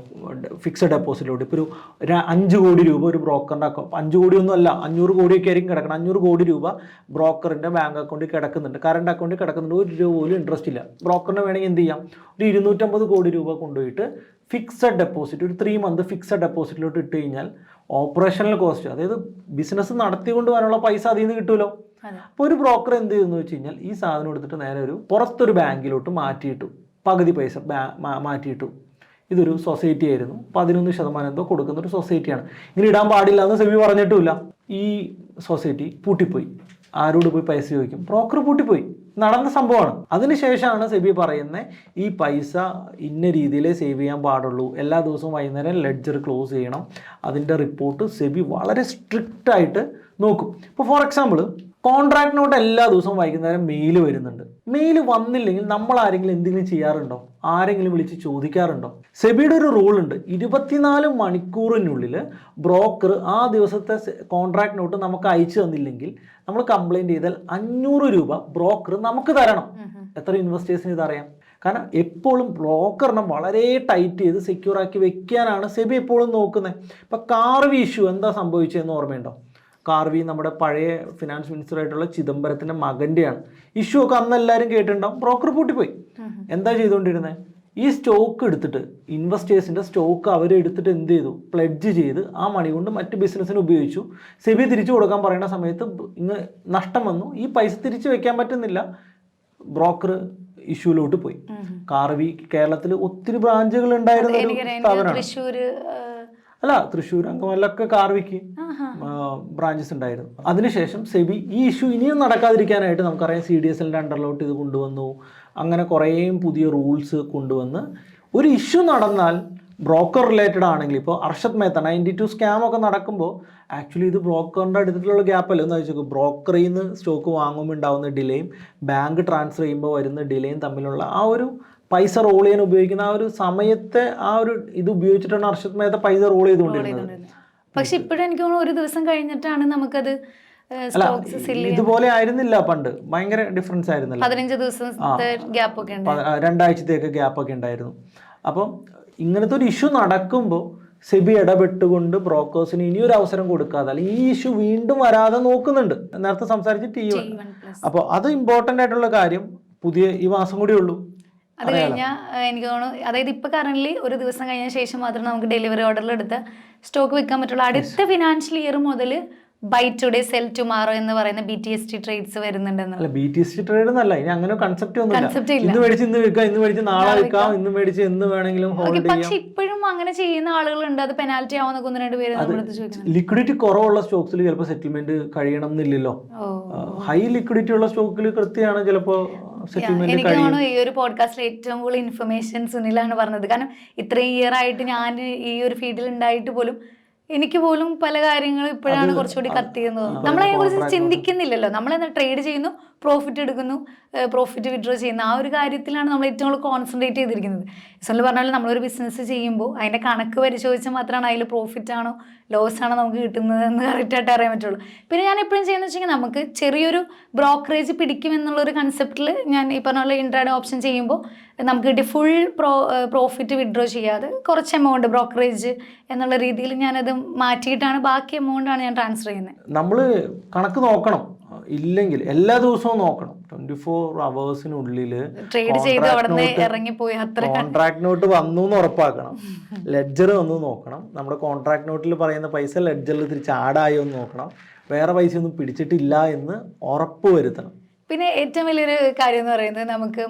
ഫിക്സഡ് ഡെപ്പോസിറ്റിലോട്ട് ഇപ്പോൾ ഒരു 5 കോടി രൂപ ഒരു ബ്രോക്കറിൻ്റെ അക്കൗണ്ട്, 5 കോടിയൊന്നും അല്ല 500 കോടിയൊക്കെ ആയിരിക്കും കിടക്കണം, 500 കോടി രൂപ ബ്രോക്കറിൻ്റെ ബാങ്ക് അക്കൗണ്ടിൽ കിടക്കുന്നുണ്ട്, കറണ്ട് അക്കൗണ്ടിൽ കിടക്കുന്നുണ്ട്, 1 രൂപ പോലും ഇൻട്രസ്റ്റ് ഇല്ല. ബ്രോക്കറിന് വേണമെങ്കിൽ എന്ത് ചെയ്യാം, ഒരു 250 കോടി രൂപ കൊണ്ടുപോയിട്ട് ഫിക്സഡ് ഡെപ്പോസിറ്റ്, ഒരു 3 മന്ത് ഫിക്സഡ് ഡെപ്പോസിറ്റിലോട്ട് ഇട്ട് കഴിഞ്ഞാൽ ഓപ്പറേഷണൽ കോസ്റ്റ്, അതായത് ബിസിനസ് നടത്തിക്കൊണ്ട് വരാനുള്ള പൈസ അതിൽ നിന്ന് കിട്ടുമല്ലോ. അപ്പോൾ ഒരു ബ്രോക്കർ എന്ത് ചെയ്യുന്നു വെച്ച് കഴിഞ്ഞാൽ ഈ സാധനം എടുത്തിട്ട് നേരെ ഒരു പുറത്തൊരു ബാങ്കിലോട്ട് മാറ്റിയിട്ടു, പകുതി പൈസ മാറ്റിയിട്ടു. ഇതൊരു സൊസൈറ്റി ആയിരുന്നു, 11% എന്തോ കൊടുക്കുന്ന ഒരു സൊസൈറ്റിയാണ്. ഇങ്ങനെ ഇടാൻ പാടില്ല എന്ന് സെബി പറഞ്ഞിട്ടുമില്ല. ഈ സൊസൈറ്റി പൂട്ടിപ്പോയി. ആരോട് പോയി പൈസ ചോദിക്കും? ബ്രോക്കർ പൂട്ടിപ്പോയി. നടന്ന സംഭവമാണ്. അതിനുശേഷമാണ് സെബി പറയുന്നത് ഈ പൈസ ഇന്ന രീതിയിലേ സേവ് ചെയ്യാൻ പാടുള്ളൂ, എല്ലാ ദിവസവും വൈകുന്നേരം ലെഡ്ജർ ക്ലോസ് ചെയ്യണം, അതിൻ്റെ റിപ്പോർട്ട് സെബി വളരെ സ്ട്രിക്റ്റ് ആയിട്ട് നോക്കും. ഇപ്പോൾ ഫോർ എക്സാമ്പിൾ കോൺട്രാക്ട് നോട്ട് എല്ലാ ദിവസവും വൈകുന്നേരം മെയിൽ വരുന്നുണ്ട്. മെയിൽ വന്നില്ലെങ്കിൽ നമ്മൾ ആരെങ്കിലും എന്തെങ്കിലും ചെയ്യാറുണ്ടോ? ആരെങ്കിലും വിളിച്ച് ചോദിക്കാറുണ്ടോ? സെബിയുടെ ഒരു റൂൾ ഉണ്ട്, 24 മണിക്കൂറിനുള്ളിൽ ബ്രോക്കർ ആ ദിവസത്തെ കോൺട്രാക്ട് നോട്ട് നമുക്ക് അയച്ചു തന്നില്ലെങ്കിൽ നമ്മൾ കംപ്ലൈൻറ്റ് ചെയ്താൽ 500 രൂപ ബ്രോക്കർ നമുക്ക് തരണം. എത്ര ഇൻവെസ്റ്റേഴ്സിന് ഇതറിയാം? കാരണം എപ്പോഴും ബ്രോക്കറിനെ വളരെ ടൈറ്റ് ചെയ്ത് സെക്യൂർ ആക്കി വെക്കാനാണ് സെബി എപ്പോഴും നോക്കുന്നത്. ഇപ്പോൾ കാർവി ഇഷ്യൂ എന്താ സംഭവിച്ചതെന്ന് ഓർമ്മയുണ്ടോ? കാർവി നമ്മുടെ പഴയ ഫിനാൻസ് മിനിസ്റ്റർ ആയിട്ടുള്ള ചിദംബരത്തിൻ്റെ മകൻ്റെയാണ്. ഇഷ്യൂ ഒക്കെ അന്ന് എല്ലാവരും കേട്ടിട്ടുണ്ടാവും. ബ്രോക്കർ പൂട്ടിപ്പോയി. എന്താ ചെയ്തുകൊണ്ടിരുന്നത്? ഈ സ്റ്റോക്ക് എടുത്തിട്ട്, ഇൻവെസ്റ്റേഴ്സിൻ്റെ സ്റ്റോക്ക് അവരെടുത്തിട്ട് എന്ത് ചെയ്തു? പ്ലെഡ്ജ് ചെയ്ത് ആ മണി കൊണ്ട് മറ്റ് ബിസിനസ്സിന് ഉപയോഗിച്ചു. സെബി തിരിച്ചു കൊടുക്കാൻ പറയുന്ന സമയത്ത് ഇന്ന് നഷ്ടം വന്നു, ഈ പൈസ തിരിച്ചു വെക്കാൻ പറ്റുന്നില്ല, ബ്രോക്കർ ഇഷ്യൂലോട്ട് പോയി. കാർവി കേരളത്തിൽ ഒത്തിരി ബ്രാഞ്ചുകൾ ഉണ്ടായിരുന്ന ഒരു സ്ഥാപനമാണ്. അല്ല, തൃശ്ശൂർ, അങ്കമാലിലൊക്കെ കാർവിക്ക് ബ്രാഞ്ചസ് ഉണ്ടായിരുന്നു. അതിനുശേഷം സെബി ഈ ഇഷ്യൂ ഇനിയും നടക്കാതിരിക്കാനായിട്ട് നമുക്കറിയാം CDSLൻ്റെ അണ്ടറിലോട്ട് ഇത് കൊണ്ടുവന്നു. അങ്ങനെ കുറേ പുതിയ റൂൾസ് കൊണ്ടുവന്ന് ഒരു ഇഷ്യൂ നടന്നാൽ ബ്രോക്കർ റിലേറ്റഡ് ആണെങ്കിൽ, ഇപ്പോൾ അർഷദ് മേത്ത 92 സ്കാം ഒക്കെ നടക്കുമ്പോൾ ആക്ച്വലി ഇത് ബ്രോക്കറിൻ്റെ അടുത്തിട്ടുള്ള ഗ്യാപ്പല്ല എന്ന് വെച്ചാൽ ബ്രോക്കറിൽ നിന്ന് സ്റ്റോക്ക് വാങ്ങുമ്പോൾ ഉണ്ടാകുന്ന ഡിലേയും ബാങ്ക് ട്രാൻസ്ഫർ ചെയ്യുമ്പോൾ വരുന്ന ഡിലേയും തമ്മിലുള്ള ആ ഒരു പൈസ റോൾ ചെയ്യാൻ ഉപയോഗിക്കുന്ന ആ ഒരു സമയത്തെ ആ ഒരു ഇത് ഉപയോഗിച്ചിട്ടാണ് അർഷദ് മേത്ത പൈസ റോൾ ചെയ്തുകൊണ്ടിരുന്നത്. പക്ഷെ ഇപ്പോഴും എനിക്ക് തോന്നുന്നു ഒരു ദിവസം കഴിഞ്ഞിട്ടാണ് നമുക്കത് ഇതുപോലെ ആയിരുന്നില്ല പണ്ട്, ഭയങ്കര ഡിഫറൻസ് ആയിരുന്നല്ലോ. 15 ദിവസത്തെ ഗ്യാപ്പ് ഒക്കെ 2 ആഴ്ചത്തേക്ക് ഗ്യാപ്പ് ഒക്കെ ഉണ്ടായിരുന്നു. അപ്പം ഇങ്ങനത്തെ ഒരു ഇഷ്യൂ നടക്കുമ്പോൾ സെബി ഇടപെട്ടുകൊണ്ട് ബ്രോക്കേഴ്സിന് ഇനിയൊരു അവസരം കൊടുക്കാതെ, അല്ലെങ്കിൽ ഈ ഇഷ്യൂ വീണ്ടും വരാതെ നോക്കുന്നുണ്ട്. നേരത്തെ സംസാരിച്ച് T1. അപ്പോൾ അത് ഇമ്പോർട്ടൻ്റ് ആയിട്ടുള്ള കാര്യം. പുതിയ ഈ മാസം കൂടി ഉള്ളൂ. അത് കഴിഞ്ഞാൽ എനിക്ക് തോന്നുന്നു, അതായത് ഇപ്പൊ കറന്റ് ഒരു ദിവസം കഴിഞ്ഞ ശേഷം മാത്രമേ നമുക്ക് ഡെലിവറി ഓർഡറിൽ എടുത്ത് സ്റ്റോക്ക് വിൽക്കാൻ പറ്റുള്ളൂ. അടുത്ത ഫിനാൻഷ്യൽ ഇയർ മുതൽ ബൈ ടുഡേ സെൽ ടുമാറോ എന്ന് പറയുന്ന BTST ട്രേഡ്സ് വരുന്നുണ്ടെന്നല്ല. BTST ട്രേഡ് എന്നല്ല, ഇനി അങ്ങനെ കൺസെപ്റ്റ് ഒന്നുമില്ല. ഇന്ന് മേടിച്ച് ഇന്ന് വിൽക്കാം, ഇന്ന് മേടിച്ച് നാളെ വിൽക്കാം, ഇന്ന് മേടിച്ച് എന്ന് വേണമെങ്കിലും ഹോൾഡ് ചെയ്യാം. പക്ഷെ ഇപ്പോഴും അങ്ങനെ ചെയ്യുന്ന ആളുകളുണ്ട്. അത് പെനാൽറ്റി ആവുന്നൊക്കെ 1-2 പേര് നമ്മളടുത്ത് ചോദിക്കുന്നത്. ലിക്വിഡിറ്റി കുറവുള്ള സ്റ്റോക്സിൽ ചിലപ്പോൾ സെറ്റിൽമെന്റ് കഴിയണം എന്നില്ലല്ലോ. ഹൈ ലിക്വിഡിറ്റി ഉള്ള സ്റ്റോക്കിൽ കൃത്യമാണ് ചിലപ്പോൾ സെറ്റിൽമെന്റ്. എനിക്ക് തോന്നുന്നു ഈ ഒരു പോഡ്കാസ്റ്റിൽ ഏറ്റവും കൂടുതൽ ഇൻഫർമേഷൻ സുനിലാണ് പറഞ്ഞത്. കാരണം ഇത്രയും ഇയർ ആയിട്ട് ഞാൻ ഈ ഒരു ഫീൽഡിൽ ഉണ്ടായിട്ട് പോലും എനിക്ക് പോലും പല കാര്യങ്ങളും ഇപ്പോഴാണ് കുറച്ചുകൂടി കത്തിയെന്ന് തോന്നുന്നു. നമ്മളതിനെ കുറിച്ച് ചിന്തിക്കുന്നില്ലല്ലോ. നമ്മളെന്താ ട്രേഡ് ചെയ്യുന്നു, പ്രോഫിറ്റ് എടുക്കുന്നു, പ്രോഫിറ്റ് വിഡ്രോ ചെയ്യുന്നു. ആ ഒരു കാര്യത്തിലാണ് നമ്മൾ ഏറ്റവും കൂടുതൽ കോൺസെൻട്രേറ്റ് ചെയ്തിരിക്കുന്നത്. ഇസോണിൽ പറഞ്ഞാൽ നമ്മളൊരു ബിസിനസ് ചെയ്യുമ്പോൾ അതിൻ്റെ കണക്ക് പരിശോധിച്ചാൽ മാത്രമാണ് അതിൽ പ്രോഫിറ്റ് ആണോ ലോസ് ആണോ നമുക്ക് കിട്ടുന്നത് എന്ന് കറക്റ്റായിട്ട് അറിയാൻ പറ്റുള്ളൂ. പിന്നെ ഞാൻ എപ്പോഴും ചെയ്യുന്നത് വെച്ചെങ്കിൽ നമുക്ക് ചെറിയൊരു ബ്രോക്കറേജ് പിടിക്കുമെന്നുള്ളൊരു കൺസെപ്റ്റിൽ ഞാൻ ഈ പറഞ്ഞ പോലെ ഇൻട്രാഡേ ഓപ്ഷൻ ചെയ്യുമ്പോൾ നമുക്ക് കിട്ടിയ ഫുൾ പ്രോഫിറ്റ് വിഡ്രോ ചെയ്യാതെ കുറച്ച് എമൗണ്ട് ബ്രോക്കറേജ് എന്നുള്ള രീതിയിൽ ഞാനത് മാറ്റിയിട്ടാണ് ബാക്കി എമൗണ്ടാണ് ഞാൻ ട്രാൻസ്ഫർ ചെയ്യുന്നത്. നമ്മൾ കണക്ക് നോക്കണം, ഇല്ലെങ്കിൽ എല്ലാ ദിവസവും നോക്കണം. 24 അവേഴ്സിനുള്ളിൽ കോൺട്രാക്ട് നോട്ട് വന്നു എന്ന് ഉറപ്പാക്കണം. ലെഡ്ജർ വന്നു നോക്കണം. നമ്മുടെ കോൺട്രാക്ട് നോട്ടിൽ പറയുന്ന പൈസ ലെഡ്ജറിൽ തിരിച്ച് ആഡായോ എന്ന് നോക്കണം. വേറെ പൈസ ഒന്നും പിടിച്ചിട്ടില്ല എന്ന് ഉറപ്പ് വരുത്തണം. പിന്നെ ഏറ്റവും വലിയൊരു കാര്യം എന്ന് പറയുന്നത്, നമുക്ക്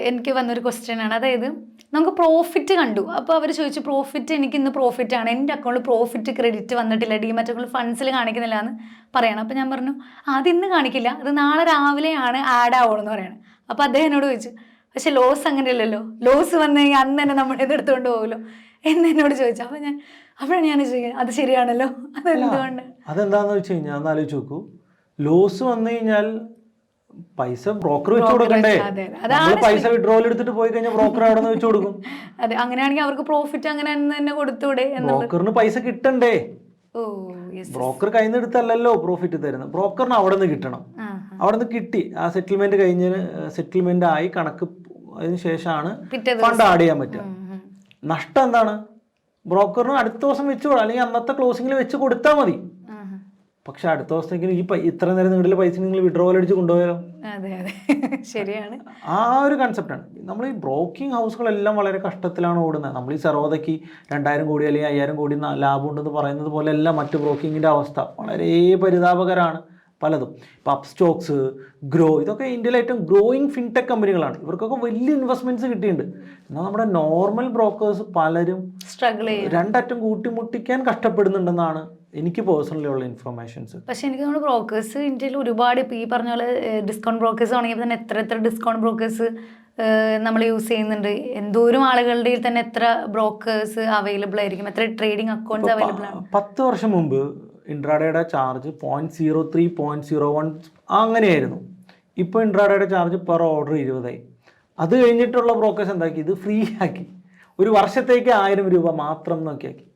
എനിക്ക് വന്നൊരു ക്വസ്റ്റ്യൻ ആണ്. അതായത് നമുക്ക് പ്രോഫിറ്റ് കണ്ടു. അപ്പോൾ അവർ ചോദിച്ചു, പ്രോഫിറ്റ് എനിക്ക് ഇന്ന് പ്രോഫിറ്റ് ആണ്, എൻ്റെ അക്കൗണ്ടിൽ പ്രോഫിറ്റ് ക്രെഡിറ്റ് വന്നിട്ടില്ല, ഡിമാറ്റ് അക്കൗണ്ടിൽ ഫണ്ട്സിൽ കാണിക്കുന്നില്ല എന്ന് പറയണം. അപ്പോൾ ഞാൻ പറഞ്ഞു, അത് ഇന്ന് കാണിക്കില്ല, അത് നാളെ രാവിലെയാണ് ആഡ് ആവുള്ളൂ പറയണം. അപ്പോൾ അദ്ദേഹം എന്നോട് ചോദിച്ചു, പക്ഷെ ലോസ് അങ്ങനെയല്ലല്ലോ, ലോസ് വന്നു കഴിഞ്ഞാൽ അന്ന് തന്നെ നമ്മൾ ഇതെടുത്തുകൊണ്ട് പോകുമല്ലോ എന്നോട് ചോദിച്ചു. അപ്പോഴാണ് ഞാൻ ചോദിക്കുന്നത്, അത് ശരിയാണല്ലോ, അതെന്തുകൊണ്ട്? അതെന്താണെന്ന് വെച്ച് കഴിഞ്ഞാൽ ഒന്ന് ആലോചിച്ച് നോക്കൂ. ലോസ് വന്നു കഴിഞ്ഞാൽ പൈസ ബ്രോക്കർ വെച്ച് കൊടുക്കണ്ടേ? പൈസ വിഡ്രോയിൽ എടുത്തിട്ട് പോയി കഴിഞ്ഞാൽ ബ്രോക്കർ അവിടെ നിന്ന് വെച്ച് കൊടുക്കും. അതെ, അങ്ങനെയാണെങ്കിൽ അവർക്ക് പ്രോഫിറ്റ് അങ്ങനെ തന്നെ കൊടുത്തൂടെ? ബ്രോക്കറിന് പൈസ കിട്ടണ്ടേ? ഓ യെസ്. ബ്രോക്കർ കയ്യിൽ നിന്ന് എടുത്തല്ലല്ലോ പ്രോഫിറ്റ് തരുന്നത്, ബ്രോക്കറിന് അവിടെ നിന്ന് കിട്ടണം. അവിടെ നിന്ന് കിട്ടി, ആ സെറ്റിൽമെന്റ് കഴിഞ്ഞ് സെറ്റിൽമെന്റ് ആയി കണക്ക് അതിന് ശേഷമാണ് ഫണ്ട് ആഡ് ചെയ്യാൻ പറ്റുക. നഷ്ടം എന്താണ്? ബ്രോക്കറിന് അടുത്ത ദിവസം വെച്ച് അല്ലെങ്കിൽ അന്നത്തെ ക്ലോസിംഗിൽ വെച്ച് കൊടുത്താൽ മതി. പക്ഷെ അടുത്ത ദിവസത്തേക്ക് ഇത്ര നേരം നിങ്ങളുടെ പൈസ നിങ്ങൾ വിഡ്രോവൽ അടിച്ച് കൊണ്ടുപോയാലോ? ശരിയാണ്. ആ ഒരു കൺസെപ്റ്റാണ്. നമ്മൾ ഈ ബ്രോക്കിംഗ് ഹൗസുകളെല്ലാം വളരെ കഷ്ടത്തിലാണ് ഓടുന്നത്. നമ്മൾ ഈ സെറോദയ്ക്ക് 2000 കോടി അല്ലെങ്കിൽ 5000 കോടി ലാഭം ഉണ്ടെന്ന് പറയുന്നത് പോലെയല്ല മറ്റ് ബ്രോക്കിങ്ങിൻ്റെ അവസ്ഥ. വളരെ പരിതാപകരമാണ് പലതും. ഇപ്പോൾ അപ്സ്റ്റോക്സ്, ഗ്രോ, ഇതൊക്കെ ഇന്ത്യയിലെ ഏറ്റവും ഗ്രോയിങ് ഫിൻടെക് കമ്പനികളാണ്. ഇവർക്കൊക്കെ വലിയ ഇൻവെസ്റ്റ്മെൻറ്റ്സ് കിട്ടിയിട്ടുണ്ട്. എന്നാൽ നമ്മുടെ നോർമൽ ബ്രോക്കേഴ്സ് പലരും സ്ട്രഗിൾ ചെയ്യും, രണ്ടറ്റം കൂട്ടിമുട്ടിക്കാൻ കഷ്ടപ്പെടുന്നുണ്ടെന്നാണ് എനിക്ക് പേഴ്സണലി ഉള്ള ഇൻഫർമേഷൻസ്. പക്ഷെ എനിക്ക് തോന്നുന്നു ബ്രോക്കേഴ്സ് ഇന്ത്യയിൽ ഒരുപാട്, ഇപ്പോൾ ഈ പറഞ്ഞ പോലെ ഡിസ്കൗണ്ട് ബ്രോക്കേഴ്സ് ആണെങ്കിൽ തന്നെ എത്ര ഡിസ്കൗണ്ട് ബ്രോക്കേഴ്സ് നമ്മൾ യൂസ് ചെയ്യുന്നുണ്ട്. എന്തോരം ആളുകളുടെ തന്നെ എത്ര ബ്രോക്കേഴ്സ് അവൈലബിൾ ആയിരിക്കും, എത്ര ട്രേഡിംഗ് അക്കൗണ്ട്സ് അവൈലബിൾ ആണ്. 10 വർഷം മുമ്പ് ഇൻട്രാഡേയുടെ ചാർജ് 0.03, 0.01 അങ്ങനെയായിരുന്നു. ഇപ്പോൾ ഇൻട്രാഡേയുടെ ചാർജ് പെർ ഓർഡർ 20 ആയി. അത് കഴിഞ്ഞിട്ടുള്ള ബ്രോക്കേഴ്സ് എന്താക്കി, ഇത് ഫ്രീ ആക്കി. ഒരു വർഷത്തേക്ക് 1000 രൂപ മാത്രം നോക്കിയാക്കി.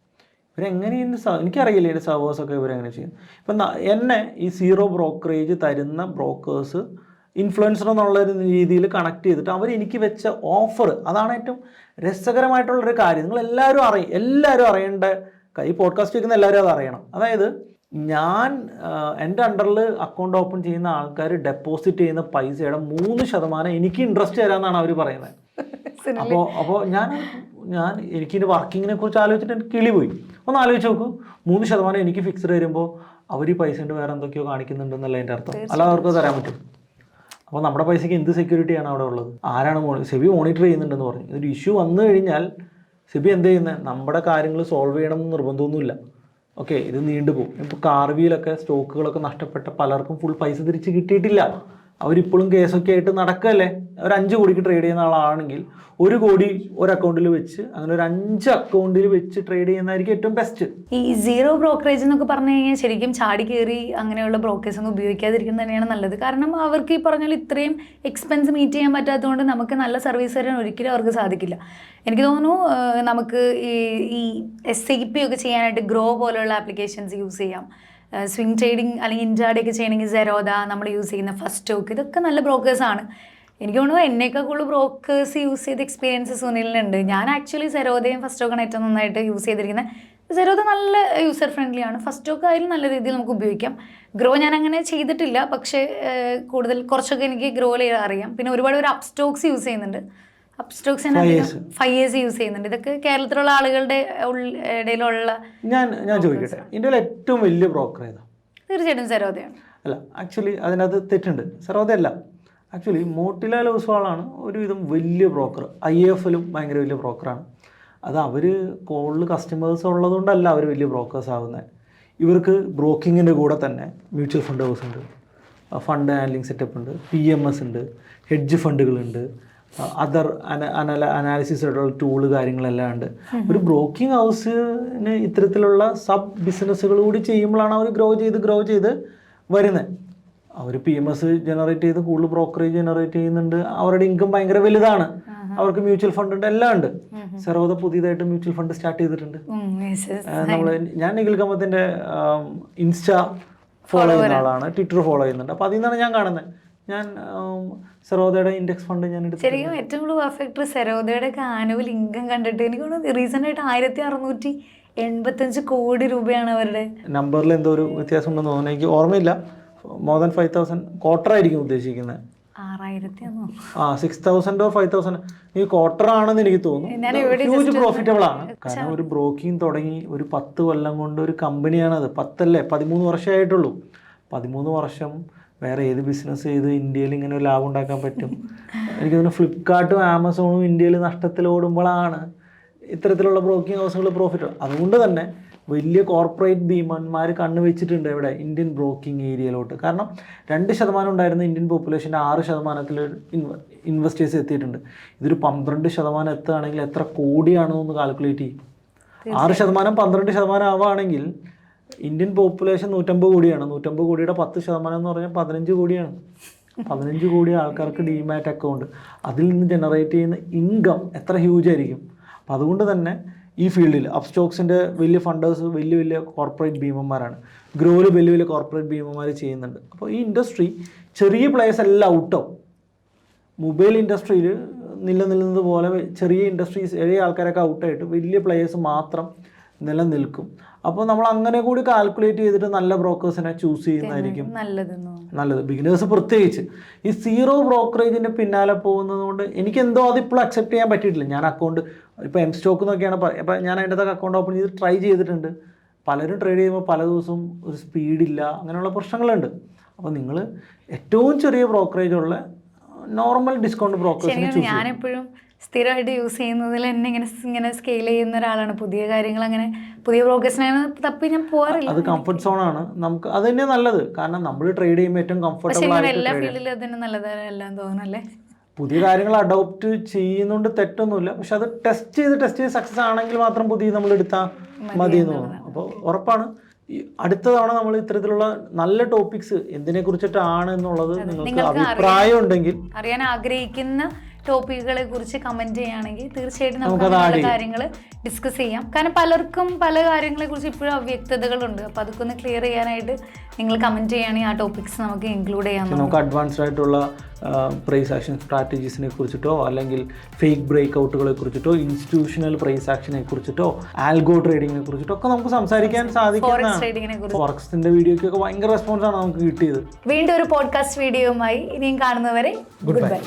ഇവരെങ്ങനെയാണ് എനിക്കറിയില്ല ഇതിൻ്റെ സർവേഴ്സൊക്കെ ഇവരെങ്ങനെ ചെയ്യും. ഇപ്പം എന്നെ ഈ സീറോ ബ്രോക്കറേജ് തരുന്ന ബ്രോക്കേഴ്സ് ഇൻഫ്ലുവൻസർ എന്നുള്ള രീതിയിൽ കണക്ട് ചെയ്തിട്ട് അവർ എനിക്ക് വെച്ച ഓഫർ, അതാണ് ഏറ്റവും രസകരമായിട്ടുള്ളൊരു കാര്യം. നിങ്ങളെല്ലാവരും എല്ലാവരും അറിയേണ്ട, ഈ പോഡ്കാസ്റ്റ് കേൾക്കുന്ന എല്ലാവരും അത് അറിയണം. അതായത് ഞാൻ എൻ്റെ അണ്ടറിൽ അക്കൗണ്ട് ഓപ്പൺ ചെയ്യുന്ന ആൾക്കാർ ഡെപ്പോസിറ്റ് ചെയ്യുന്ന പൈസയുടെ 3% എനിക്ക് ഇൻട്രസ്റ്റ് തരാമെന്നാണ് അവർ പറയുന്നത്. അപ്പോൾ ഞാൻ എനിക്കിൻ്റെ വർക്കിങ്ങിനെ കുറിച്ച് ആലോചിച്ചിട്ട് എനിക്ക് കിളി പോയി. ഒന്ന് ആലോചിച്ച് നോക്കൂ, 3% എനിക്ക് ഫിക്സ്ഡ് വരുമ്പോൾ അവർ ഈ പൈസ വേറെ എന്തൊക്കെയോ കാണിക്കുന്നുണ്ടെന്നല്ല എൻ്റെ അർത്ഥം. അല്ലാതെ അവർക്ക് തരാൻ പറ്റും. അപ്പോൾ നമ്മുടെ പൈസയ്ക്ക് എന്ത് സെക്യൂരിറ്റിയാണ് അവിടെ ഉള്ളത്? ആരാണ് സെബി മോണിറ്റർ ചെയ്യുന്നുണ്ടെന്ന് പറഞ്ഞു. ഒരു ഇഷ്യൂ വന്നു കഴിഞ്ഞാൽ സെബി എന്ത് ചെയ്യുന്നത്? നമ്മുടെ കാര്യങ്ങൾ സോൾവ് ചെയ്യണം എന്ന് നിർബന്ധമൊന്നുമില്ല. ഓക്കെ, ഇത് നീണ്ടുപോകും. ഇപ്പോൾ കാർവിയിലൊക്കെ സ്റ്റോക്കുകളൊക്കെ നഷ്ടപ്പെട്ട പലർക്കും ഫുൾ പൈസ തിരിച്ച് കിട്ടിയിട്ടില്ല. അവരിപ്പോഴും കേസൊക്കെ ആയിട്ട് നടക്കല്ലേ. ഒരു 5 കോടിക്ക് ട്രേഡ് ചെയ്യുന്ന ആളാണെങ്കിൽ 1 കോടി ഒരു അക്കൗണ്ടിൽ വെച്ച് അങ്ങനെ ഒരു 5 അക്കൗണ്ടിൽ വെച്ച് ട്രേഡ് ചെയ്യുന്നതായിരിക്കും ഏറ്റവും ബെസ്റ്റ്. ഈ സീറോ ബ്രോക്കറേജ് എന്നൊക്കെ പറഞ്ഞു കഴിഞ്ഞാൽ ശരിക്കും ചാടി കയറി അങ്ങനെയുള്ള ബ്രോക്കേഴ്സ് ഒന്നും ഉപയോഗിക്കാതിരിക്കുന്നത് തന്നെയാണ് നല്ലത്. കാരണം അവർക്ക് ഈ പറഞ്ഞാൽ ഇത്രയും എക്സ്പെൻസ് മീറ്റ് ചെയ്യാൻ പറ്റാത്തതുകൊണ്ട് നമുക്ക് നല്ല സർവീസ് തരാൻ ഒരിക്കലും അവർക്ക് സാധിക്കില്ല. എനിക്ക് തോന്നുന്നു നമുക്ക് ഈ SIP ഒക്കെ ചെയ്യാനായിട്ട് ഗ്രോ പോലെയുള്ള ആപ്ലിക്കേഷൻസ് യൂസ് ചെയ്യാം. സ്വിംഗ് ട്രേഡിങ് അല്ലെങ്കിൽ ഇൻട്രാഡേ ഒക്കെ ചെയ്യണമെങ്കിൽ സെറോദ, നമ്മൾ യൂസ് ചെയ്യുന്ന ഫസ്റ്റ് സ്റ്റോക്ക്, ഇതൊക്കെ നല്ല ബ്രോക്കേഴ്സാണ്. എനിക്ക് തോന്നുന്നു എന്നേക്കാൾ കൂടുതൽ ബ്രോക്കേഴ്സ് യൂസ് ചെയ്ത എക്സ്പീരിയൻസ് സുനിലിനുണ്ട്. ഞാൻ ആക്ച്വലി സെറോദയും ഫസ്റ്റ് സ്റ്റോക്കാണ് ഏറ്റവും നന്നായിട്ട് യൂസ് ചെയ്തിരിക്കുന്നത്. സെറോദ നല്ല യൂസർ ഫ്രണ്ട്ലി ആണ്, ഫസ്റ്റ് സ്റ്റോക്ക് ആയാലും നല്ല രീതിയിൽ നമുക്ക് ഉപയോഗിക്കാം. ഗ്രോ ഞാൻ അങ്ങനെ ചെയ്തിട്ടില്ല, പക്ഷേ കുറച്ചൊക്കെ എനിക്ക് ഗ്രോ അറിയാം. പിന്നെ ഒരുപാട് പേര് അപ്സ്റ്റോക്സ് യൂസ് ചെയ്യുന്നുണ്ട്. അപ്സ്റ്റോക്സ് 5 years യൂസ് ചെയ്യുന്നുണ്ട്. ഇതൊക്കെ കേരളത്തിലുള്ള ആളുകളുടെ ഇടയിലുള്ള ഞാൻ ചോദിക്കട്ടെ, ഇന്ത്യയിലെ ഏറ്റവും വലിയ ബ്രോക്കർ ഏതാ? തീർച്ചയായിട്ടും സെറോദയാണ്. അല്ല, ആക്ച്വലി അതിനകത്ത് തെറ്റുണ്ട്. സെറോദ അല്ല, ആക്ച്വലി മോട്ടിലാൽ ഒസ്വാളാണ് ഒരുവിധം വലിയ ബ്രോക്കർ. IAFലും ഭയങ്കര വലിയ ബ്രോക്കറാണ്. അത് അവർ കൂടുതൽ കസ്റ്റമേഴ്സ് ഉള്ളതുകൊണ്ടല്ല അവർ വലിയ ബ്രോക്കേഴ്സ് ആകുന്നത്. ഇവർക്ക് ബ്രോക്കിങ്ങിൻ്റെ കൂടെ തന്നെ മ്യൂച്വൽ ഫണ്ട് ഹൗസ് ഉണ്ട്, ഫണ്ട് ഹാൻഡ്ലിംഗ് സെറ്റപ്പ് ഉണ്ട്, PMS ഉണ്ട്, ഹെഡ്ജ് ഫണ്ടുകളുണ്ട്, അതർ അനാലിസിസ് ആയിട്ടുള്ള ടൂള് കാര്യങ്ങളെല്ലാം ഉണ്ട്. ഒരു ബ്രോക്കിംഗ് ഹൗസിന് ഇത്തരത്തിലുള്ള സബ് ബിസിനസ്സുകൾ കൂടി ചെയ്യുമ്പോഴാണ് അവർ ഗ്രോ ചെയ്ത് വരുന്നത്. അവർ PMS ജനറേറ്റ് ചെയ്ത് കൂടുതൽ ബ്രോക്കറേജ് ജനറേറ്റ് ചെയ്യുന്നുണ്ട്. അവരുടെ ഇൻകം ഭയങ്കര വലുതാണ്. അവർക്ക് മ്യൂച്വൽ ഫണ്ട് ഉണ്ട്, എല്ലാം ഉണ്ട്. സെറോദ പുതിയതായിട്ട് മ്യൂച്വൽ ഫണ്ട് സ്റ്റാർട്ട് ചെയ്തിട്ടുണ്ട്. ഞാൻ നിഖിൽ കമ്മത്തിന്റെ ഇൻസ്റ്റാ ഫോളോ ചെയ്യുന്ന ആളാണ്, ട്വിറ്റർ ഫോളോ ചെയ്യുന്നുണ്ട്. അപ്പോൾ അതിൽ നിന്നാണ് ഞാൻ കാണുന്നത്. ഞാൻ സെറോദയുടെ ഇൻഡെക്സ് ഫണ്ട് ഞാൻ എടുത്തു. ശരിക്കും ഏറ്റവും കൂടുതൽ പെർഫെക്റ്റ് സെറോദയുടെ ഒക്കെ ആനുവൽ ഇൻകം കണ്ടിട്ട് എനിക്ക് തോന്നുന്നു റീസെന്റ് ആയിട്ട് 1685 കോടി രൂപയാണ് അവരുടെ. നമ്പറിൽ എന്തോ ഒരു വ്യത്യാസം ഉണ്ടെന്ന് തോന്നുന്നു, എനിക്ക് ഓർമ്മയില്ല. മോർ ദാൻ 5000 ക്വാർട്ടർ ആയിരിക്കും ഉദ്ദേശിക്കുന്നത്. 6000 or 5000 ഈ ക്വാർട്ടർ ആണെന്ന് എനിക്ക് തോന്നുന്നു. ഹ്യൂജ് പ്രോഫിറ്റബിൾ ആണ്. കാരണം ഒരു ബ്രോക്കിംഗ് തുടങ്ങി ഒരു 10 കൊല്ലം കൊണ്ട് ഒരു കമ്പനിയാണത്. 13 വർഷമായിട്ടുള്ളൂ. 13 വർഷം വേറെ ഏത് ബിസിനസ് ചെയ്ത് ഇന്ത്യയിൽ ഇങ്ങനെ ഒരു ലാഭം ഉണ്ടാക്കാൻ പറ്റും? എനിക്ക് തോന്നുന്നു ഫ്ലിപ്കാർട്ടും ആമസോണും ഇന്ത്യയിൽ നഷ്ടത്തിൽ ഓടുമ്പോഴാണ് ഇത്തരത്തിലുള്ള ബ്രോക്കിംഗ് ഹൗസുകൾ പ്രോഫിറ്റ്. അതുകൊണ്ട് തന്നെ വലിയ കോർപ്പറേറ്റ് ഭീമന്മാർ കണ്ണുവെച്ചിട്ടുണ്ട് ഇവിടെ ഇന്ത്യൻ ബ്രോക്കിംഗ് ഏരിയയിലോട്ട്. കാരണം 2% ഉണ്ടായിരുന്ന ഇന്ത്യൻ പോപ്പുലേഷൻ്റെ 6% ഇൻവെസ്റ്റേഴ്സ് എത്തിയിട്ടുണ്ട്. ഇതൊരു 12% എത്തുകയാണെങ്കിൽ എത്ര കോടിയാണെന്ന് കാൽക്കുലേറ്റ് ചെയ്യും. 6% 12% ആവുകയാണെങ്കിൽ ഇന്ത്യൻ പോപ്പുലേഷൻ 150 കോടിയാണ്. 150 കോടിയുടെ 10% എന്ന് പറഞ്ഞാൽ 15 കോടിയാണ്. 15 കോടി ആൾക്കാർക്ക് ഡിമാറ്റ് അക്കൗണ്ട്. അതിൽ നിന്ന് ജനറേറ്റ് ചെയ്യുന്ന ഇൻകം എത്ര ഹ്യൂജ് ആയിരിക്കും. അപ്പം അതുകൊണ്ട് തന്നെ ഈ ഫീൽഡിൽ അപ്സ്റ്റോക്സിൻ്റെ വലിയ ഫണ്ടേഴ്സ് വലിയ വലിയ കോർപ്പറേറ്റ് ഭീമന്മാരാണ്, ഗ്രോയിൽ വലിയ വലിയ കോർപ്പറേറ്റ് ഭീമന്മാർ ചെയ്യുന്നുണ്ട്. അപ്പോൾ ഈ ഇൻഡസ്ട്രി ചെറിയ പ്ലേയേഴ്സ് എല്ലാം ഔട്ടാവും. മൊബൈൽ ഇൻഡസ്ട്രിയിൽ നിലനിന്നത് പോലെ ചെറിയ ഇൻഡസ്ട്രീസ് ചെറിയ ആൾക്കാരൊക്കെ ഔട്ടായിട്ട് വലിയ പ്ലേയേഴ്സ് മാത്രം നിലനിൽക്കും. അപ്പോൾ നമ്മൾ അങ്ങനെ കൂടി കാൽക്കുലേറ്റ് ചെയ്തിട്ട് നല്ല ബ്രോക്കേഴ്സിനെ ചൂസ് ചെയ്യുന്നതായിരിക്കും നല്ലത്. ബിഗിനേഴ്സ് പ്രത്യേകിച്ച് ഈ സീറോ ബ്രോക്കറേജിൻ്റെ പിന്നാലെ പോകുന്നത് കൊണ്ട് എനിക്കെന്തോ അതിപ്പോൾ അക്സെപ്റ്റ് ചെയ്യാൻ പറ്റിയിട്ടില്ല. ഞാൻ അക്കൗണ്ട് ഇപ്പോൾ എം സ്റ്റോക്ക് എന്നൊക്കെയാണ് അപ്പോൾ ഞാൻ അതിൻ്റെ അക്കൗണ്ട് ഓപ്പൺ ചെയ്ത് ട്രൈ ചെയ്തിട്ടുണ്ട്. പലരും ട്രേഡ് ചെയ്യുമ്പോൾ പല ദിവസവും ഒരു സ്പീഡില്ല, അങ്ങനെയുള്ള പ്രശ്നങ്ങളുണ്ട്. അപ്പോൾ നിങ്ങൾ ഏറ്റവും ചെറിയ ബ്രോക്കറേജ് ഉള്ള നോർമൽ ഡിസ്കൗണ്ട് ബ്രോക്കേഴ്സിനെ ചൂസ്. ഞാനെപ്പോഴും സ്ഥിരമായിട്ട് യൂസ് ചെയ്യുന്നതിൽ എന്നെ ഇങ്ങനെ സ്കെയിൽ ചെയ്യുന്ന ഒരാളാണ്. പുതിയ കാര്യങ്ങൾ അങ്ങനെ പുതിയ ബ്രോക്കേഴ്സിനെ തപ്പി ഞാൻ പോകാറില്ല. അത് കംഫർട്ട് സോണാണ് നമുക്ക്, അത് തന്നെ നല്ലത്. കാരണം നമ്മൾ ട്രേഡ് ചെയ്യുമ്പോൾ ഏറ്റവും കംഫർട്ടബിൾ ആയിട്ട് എല്ലാ ഫീൽഡിലും അതിന് നല്ലതല്ല തോന്നുന്നല്ലേ. പുതിയ കാര്യങ്ങൾ അഡോപ്റ്റ് ചെയ്യുന്നതുകൊണ്ട് തെറ്റൊന്നുമില്ല, പക്ഷെ അത് ടെസ്റ്റ് ചെയ്ത് സക്സസ് ആണെങ്കിൽ മാത്രം പുതിയ നമ്മൾ എടുത്താൽ മതി എന്ന് തോന്നുന്നു. അപ്പോൾ ഉറപ്പാണ് ഈ അടുത്ത തവണ നമ്മൾ ഇത്തരത്തിലുള്ള നല്ല ടോപ്പിക്സ് എന്തിനെ കുറിച്ചിട്ടാണ് എന്നുള്ളത് നിങ്ങൾക്ക് അഭിപ്രായം ഉണ്ടെങ്കിൽ, അറിയാൻ ആഗ്രഹിക്കുന്ന ടോപ്പിക്കുകളെ കുറിച്ച് കമന്റ് ചെയ്യുകയാണെങ്കിൽ തീർച്ചയായിട്ടും നമുക്ക് നല്ല കാര്യങ്ങൾ ഡിസ്കസ് ചെയ്യാം. കാരണം പലർക്കും പല കാര്യങ്ങളെ കുറിച്ച് ഇപ്പോഴും അവ്യക്തതകളുണ്ട്. അപ്പോൾ അതൊക്കെ ഒന്ന് ക്ലിയർ ചെയ്യാനായിട്ട് നിങ്ങൾ കമന്റ് ചെയ്യുകയാണെങ്കിൽ ആ ടോപ്പിക്സ് നമുക്ക് ഇൻക്ലൂഡ് ചെയ്യാം. നമുക്ക് അഡ്വാൻസ്ഡ് ആയിട്ടുള്ള പ്രൈസ് ആക്ഷൻ സ്ട്രാറ്റജീസിനെ കുറിച്ചിട്ടോ അല്ലെങ്കിൽ ഫേക്ക് ബ്രേക്ക് ഔട്ടുകളെ കുറിച്ചിട്ടോ ഇൻസ്റ്റിറ്റ്യൂഷണൽ പ്രൈസ് ആക്ഷനെ കുറിച്ചിട്ടോ ആൽഗോ ട്രേഡിങ്ങിനെ കുറിച്ചിട്ടോ ഒക്കെ നമുക്ക് സംസാരിക്കാൻ സാധിക്കുന്നതാണ്. ഫോറക്സിന്റെ വീഡിയോക്കൊക്കെ ഭയങ്കര റെസ്പോൺസ് ആണ് നമുക്ക് കിട്ടിയത്. വീണ്ടും ഒരു പോഡ്കാസ്റ്റ് വീഡിയോയുമായി ഇനിയും കാണുന്നവരെ ഗുഡ് ബൈ.